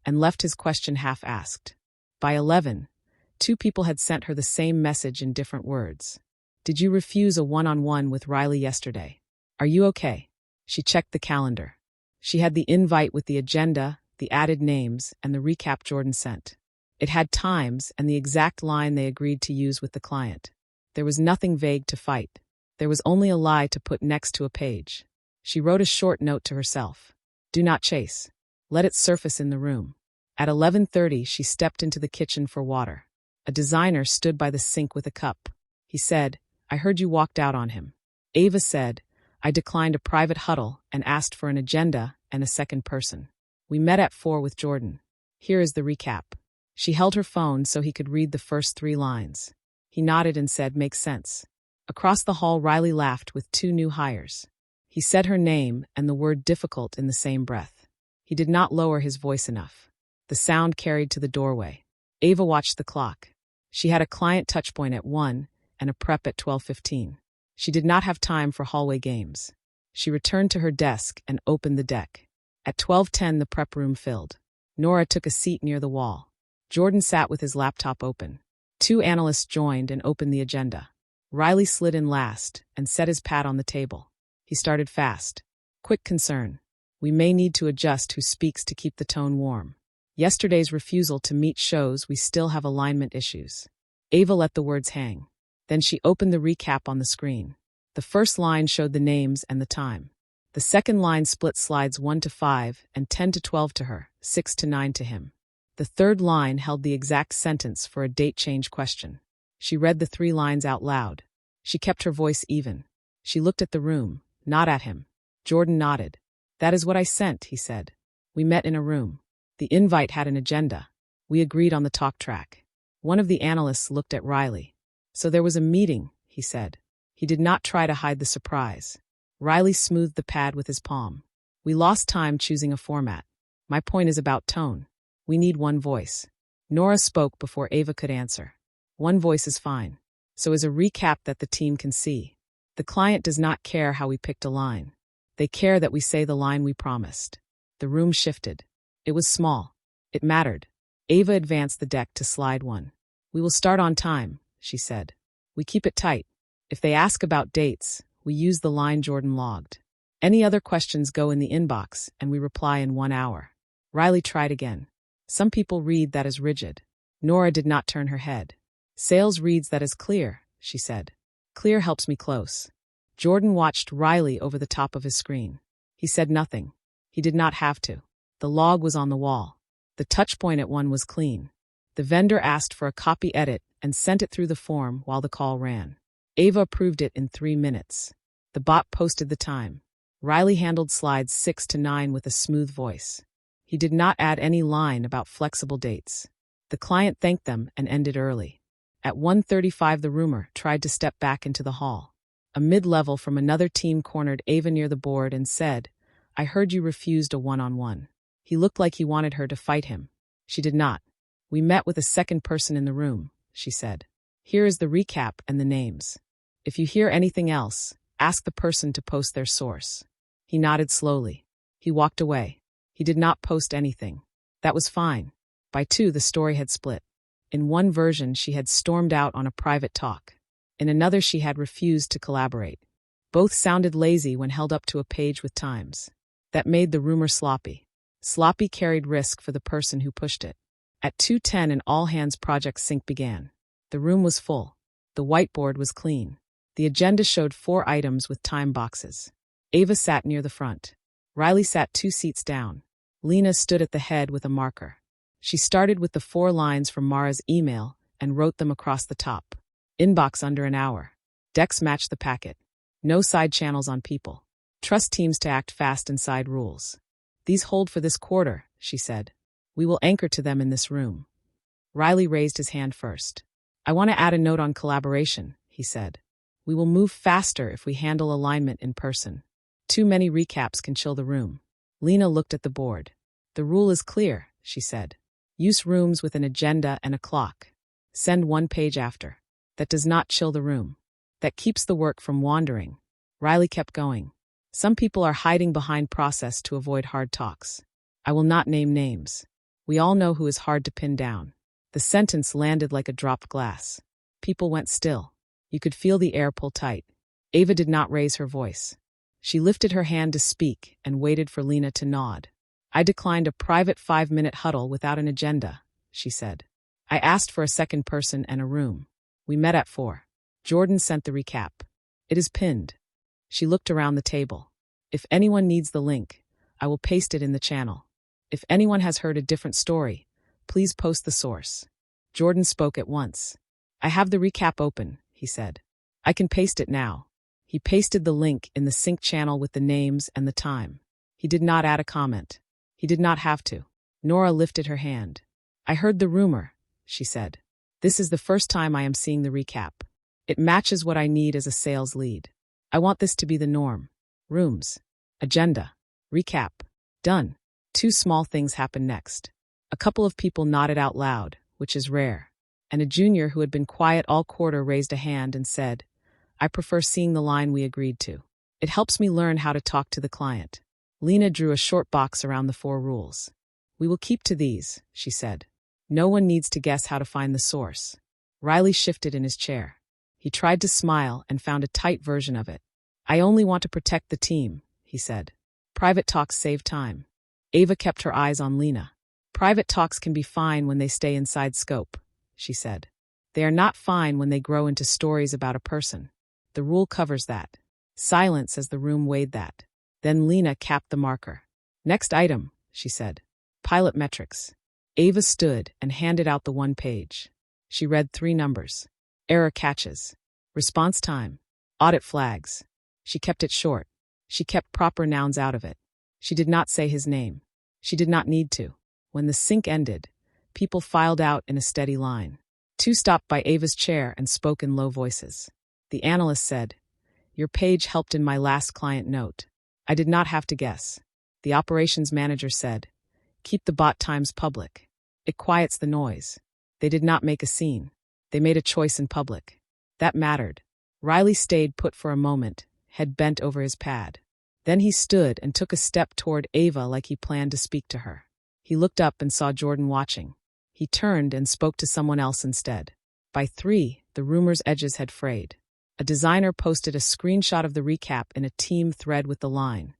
and left his question half-asked. By 11, 2 people had sent her the same message in different words. Did you refuse a one-on-one with Riley yesterday? Are you okay? She checked the calendar. She had the invite with the agenda, the added names, and the recap Jordan sent. It had times and the exact line they agreed to use with the client. There was nothing vague to fight. There was only a lie to put next to a page. She wrote a short note to herself. Do not chase. Let it surface in the room. At 11:30, she stepped into the kitchen for water. A designer stood by the sink with a cup. He said, I heard you walked out on him. Ava said, I declined a private huddle and asked for an agenda and a second person. We met at 4 with Jordan. Here is the recap. She held her phone so he could read the first 3 lines. He nodded and said, makes sense. Across the hall, Riley laughed with 2 new hires. He said her name and the word difficult in the same breath. He did not lower his voice enough. The sound carried to the doorway. Ava watched the clock. She had a client touchpoint at 1 and a prep at 12:15. She did not have time for hallway games. She returned to her desk and opened the deck. At 12:10, the prep room filled. Nora took a seat near the wall. Jordan sat with his laptop open. 2 analysts joined and opened the agenda. Riley slid in last and set his pad on the table. He started fast. Quick concern. We may need to adjust who speaks to keep the tone warm. Yesterday's refusal to meet shows we still have alignment issues. Ava let the words hang. Then she opened the recap on the screen. The first line showed the names and the time. The second line split slides 1 to 5 and 10 to 12 to her, 6 to 9 to him. The third line held the exact sentence for a date change question. She read the 3 lines out loud. She kept her voice even. She looked at the room, not at him. Jordan nodded. That is what I sent, he said. We met in a room. The invite had an agenda. We agreed on the talk track. One of the analysts looked at Riley. So there was a meeting, he said. He did not try to hide the surprise. Riley smoothed the pad with his palm. We lost time choosing a format. My point is about tone. We need one voice. Nora spoke before Ava could answer. One voice is fine. So is a recap that the team can see. The client does not care how we picked a line. They care that we say the line we promised. The room shifted. It was small. It mattered. Ava advanced the deck to slide 1. We will start on time, she said. We keep it tight. If they ask about dates, we use the line Jordan logged. Any other questions go in the inbox, and we reply in 1 hour. Riley tried again. Some people read that as rigid. Nora did not turn her head. Sales reads that as clear, she said. Clear helps me close. Jordan watched Riley over the top of his screen. He said nothing. He did not have to. The log was on the wall. The touchpoint at 1 was clean. The vendor asked for a copy edit and sent it through the form while the call ran. Ava approved it in 3 minutes. The bot posted the time. Riley handled slides 6 to 9 with a smooth voice. He did not add any line about flexible dates. The client thanked them and ended early. At 1:35, the rumor tried to step back into the hall. A mid-level from another team cornered Ava near the board and said, I heard you refused a one-on-one. He looked like he wanted her to fight him. She did not. We met with a second person in the room, she said. Here is the recap and the names. If you hear anything else, ask the person to post their source. He nodded slowly. He walked away. He did not post anything. That was fine. By 2, the story had split. In one version, she had stormed out on a private talk. In another, she had refused to collaborate. Both sounded lazy when held up to a page with times. That made the rumor sloppy. Sloppy carried risk for the person who pushed it. At 2:10 an all-hands project sync began. The room was full. The whiteboard was clean. The agenda showed 4 items with time boxes. Ava sat near the front. Riley sat 2 seats down. Lena stood at the head with a marker. She started with the 4 lines from Mara's email and wrote them across the top. Inbox under an hour. Decks match the packet. No side channels on people. Trust teams to act fast inside rules. These hold for this quarter, she said. We will anchor to them in this room. Riley raised his hand first. I want to add a note on collaboration, he said. We will move faster if we handle alignment in person. Too many recaps can chill the room. Lena looked at the board. The rule is clear, she said. Use rooms with an agenda and a clock. Send 1 page after. That does not chill the room. That keeps the work from wandering. Riley kept going. Some people are hiding behind process to avoid hard talks. I will not name names. We all know who is hard to pin down. The sentence landed like a dropped glass. People went still. You could feel the air pull tight. Ava did not raise her voice. She lifted her hand to speak and waited for Lena to nod. I declined a private 5-minute huddle without an agenda, she said. I asked for a second person and a room. We met at 4. Jordan sent the recap. It is pinned. She looked around the table. If anyone needs the link, I will paste it in the channel. If anyone has heard a different story, please post the source. Jordan spoke at once. I have the recap open, he said. I can paste it now. He pasted the link in the sync channel with the names and the time. He did not add a comment. He did not have to. Nora lifted her hand. I heard the rumor, she said. This is the first time I am seeing the recap. It matches what I need as a sales lead. I want this to be the norm. Rooms. Agenda. Recap. Done. 2 small things happened next. A couple of people nodded out loud, which is rare. And a junior who had been quiet all quarter raised a hand and said, I prefer seeing the line we agreed to. It helps me learn how to talk to the client. Lena drew a short box around the 4 rules. We will keep to these, she said. No one needs to guess how to find the source. Riley shifted in his chair. He tried to smile and found a tight version of it. I only want to protect the team, he said. Private talks save time. Ava kept her eyes on Lena. Private talks can be fine when they stay inside scope, she said. They are not fine when they grow into stories about a person. The rule covers that. Silence as the room weighed that. Then Lena capped the marker. Next item, she said. Pilot metrics. Ava stood and handed out the 1 page. She read 3 numbers. Error catches. Response time. Audit flags. She kept it short. She kept proper nouns out of it. She did not say his name. She did not need to. When the sync ended, people filed out in a steady line. 2 stopped by Ava's chair and spoke in low voices. The analyst said, Your page helped in my last client note. I did not have to guess. The operations manager said, Keep the bot times public. It quiets the noise. They did not make a scene. They made a choice in public. That mattered. Riley stayed put for a moment, head bent over his pad. Then he stood and took a step toward Ava like he planned to speak to her. He looked up and saw Jordan watching. He turned and spoke to someone else instead. By 3, the rumor's edges had frayed. A designer posted a screenshot of the recap in a team thread with the line,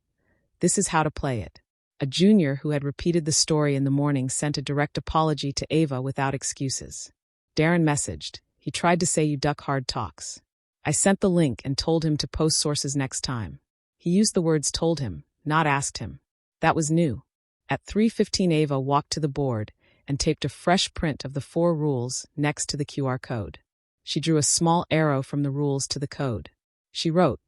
This is how to play it. A junior who had repeated the story in the morning sent a direct apology to Ava without excuses. Darren messaged, He tried to say you duck hard talks. I sent the link and told him to post sources next time. He used the words told him, not asked him. That was new. At 3:15 Ava walked to the board and taped a fresh print of the 4 rules next to the QR code. She drew a small arrow from the rules to the code. She wrote,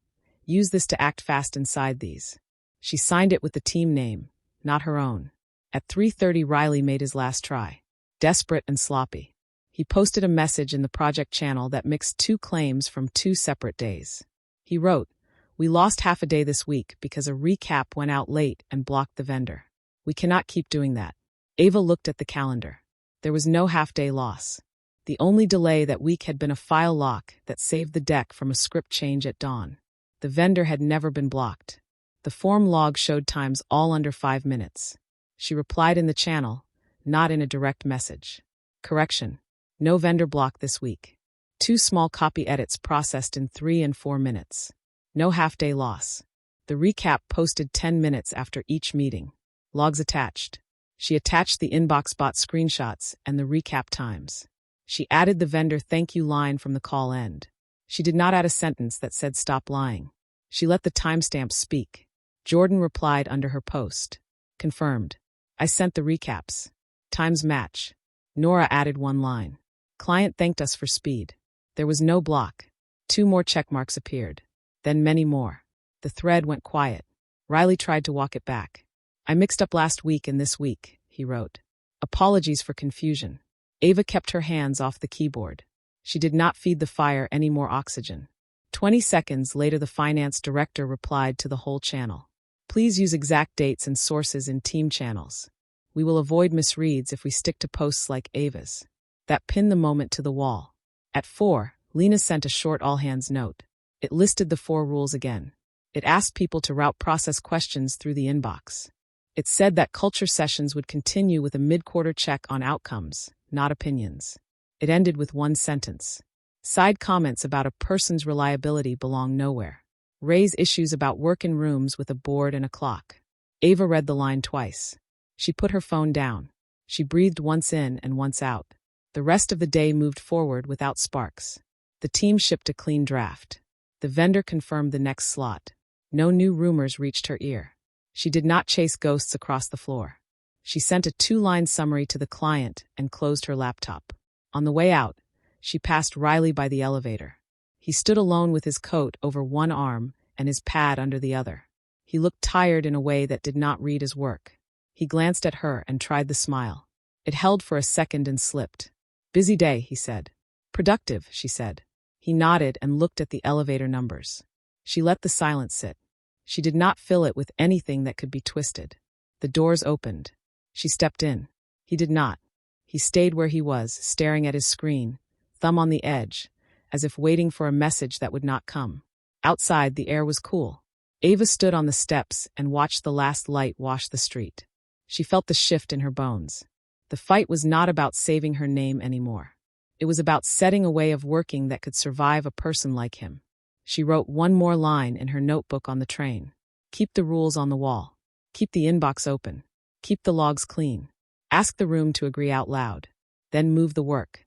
Use this to act fast inside these. She signed it with the team name, not her own. At 3:30 Riley made his last try. Desperate and sloppy. He posted a message in the project channel that mixed 2 claims from 2 separate days. He wrote, We lost half a day this week because a recap went out late and blocked the vendor. We cannot keep doing that. Ava looked at the calendar. There was no half-day loss. The only delay that week had been a file lock that saved the deck from a script change at dawn. The vendor had never been blocked. The form log showed times all under 5 minutes. She replied in the channel, not in a direct message. Correction. No vendor block this week. 2 small copy edits processed in 3 and 4 minutes. No half-day loss. The recap posted 10 minutes after each meeting. Logs attached. She attached the inbox bot screenshots and the recap times. She added the vendor thank you line from the call end. She did not add a sentence that said stop lying. She let the timestamps speak. Jordan replied under her post. Confirmed. I sent the recaps. Times match. Nora added one line. Client thanked us for speed. There was no block. 2 more check marks appeared. Then many more. The thread went quiet. Riley tried to walk it back. I mixed up last week and this week, he wrote. Apologies for confusion. Ava kept her hands off the keyboard. She did not feed the fire any more oxygen. 20 seconds later, the finance director replied to the whole channel. Please use exact dates and sources in team channels. We will avoid misreads if we stick to posts like Ava's. That pinned the moment to the wall. At 4, Lena sent a short all-hands note. It listed the 4 rules again. It asked people to route process questions through the inbox. It said that culture sessions would continue with a mid-quarter check on outcomes, not opinions. It ended with one sentence. Side comments about a person's reliability belong nowhere. Raise issues about work in rooms with a board and a clock. Ava read the line twice. She put her phone down. She breathed once in and once out. The rest of the day moved forward without sparks. The team shipped a clean draft. The vendor confirmed the next slot. No new rumors reached her ear. She did not chase ghosts across the floor. She sent a 2-line summary to the client and closed her laptop. On the way out, she passed Riley by the elevator. He stood alone with his coat over one arm and his pad under the other. He looked tired in a way that did not read as work. He glanced at her and tried the smile. It held for a second and slipped. Busy day, he said. Productive, she said. He nodded and looked at the elevator numbers. She let the silence sit. She did not fill it with anything that could be twisted. The doors opened. She stepped in. He did not. He stayed where he was, staring at his screen, thumb on the edge, as if waiting for a message that would not come. Outside, the air was cool. Ava stood on the steps and watched the last light wash the street. She felt the shift in her bones. The fight was not about saving her name anymore. It was about setting a way of working that could survive a person like him. She wrote one more line in her notebook on the train. Keep the rules on the wall. Keep the inbox open. Keep the logs clean. Ask the room to agree out loud. Then move the work.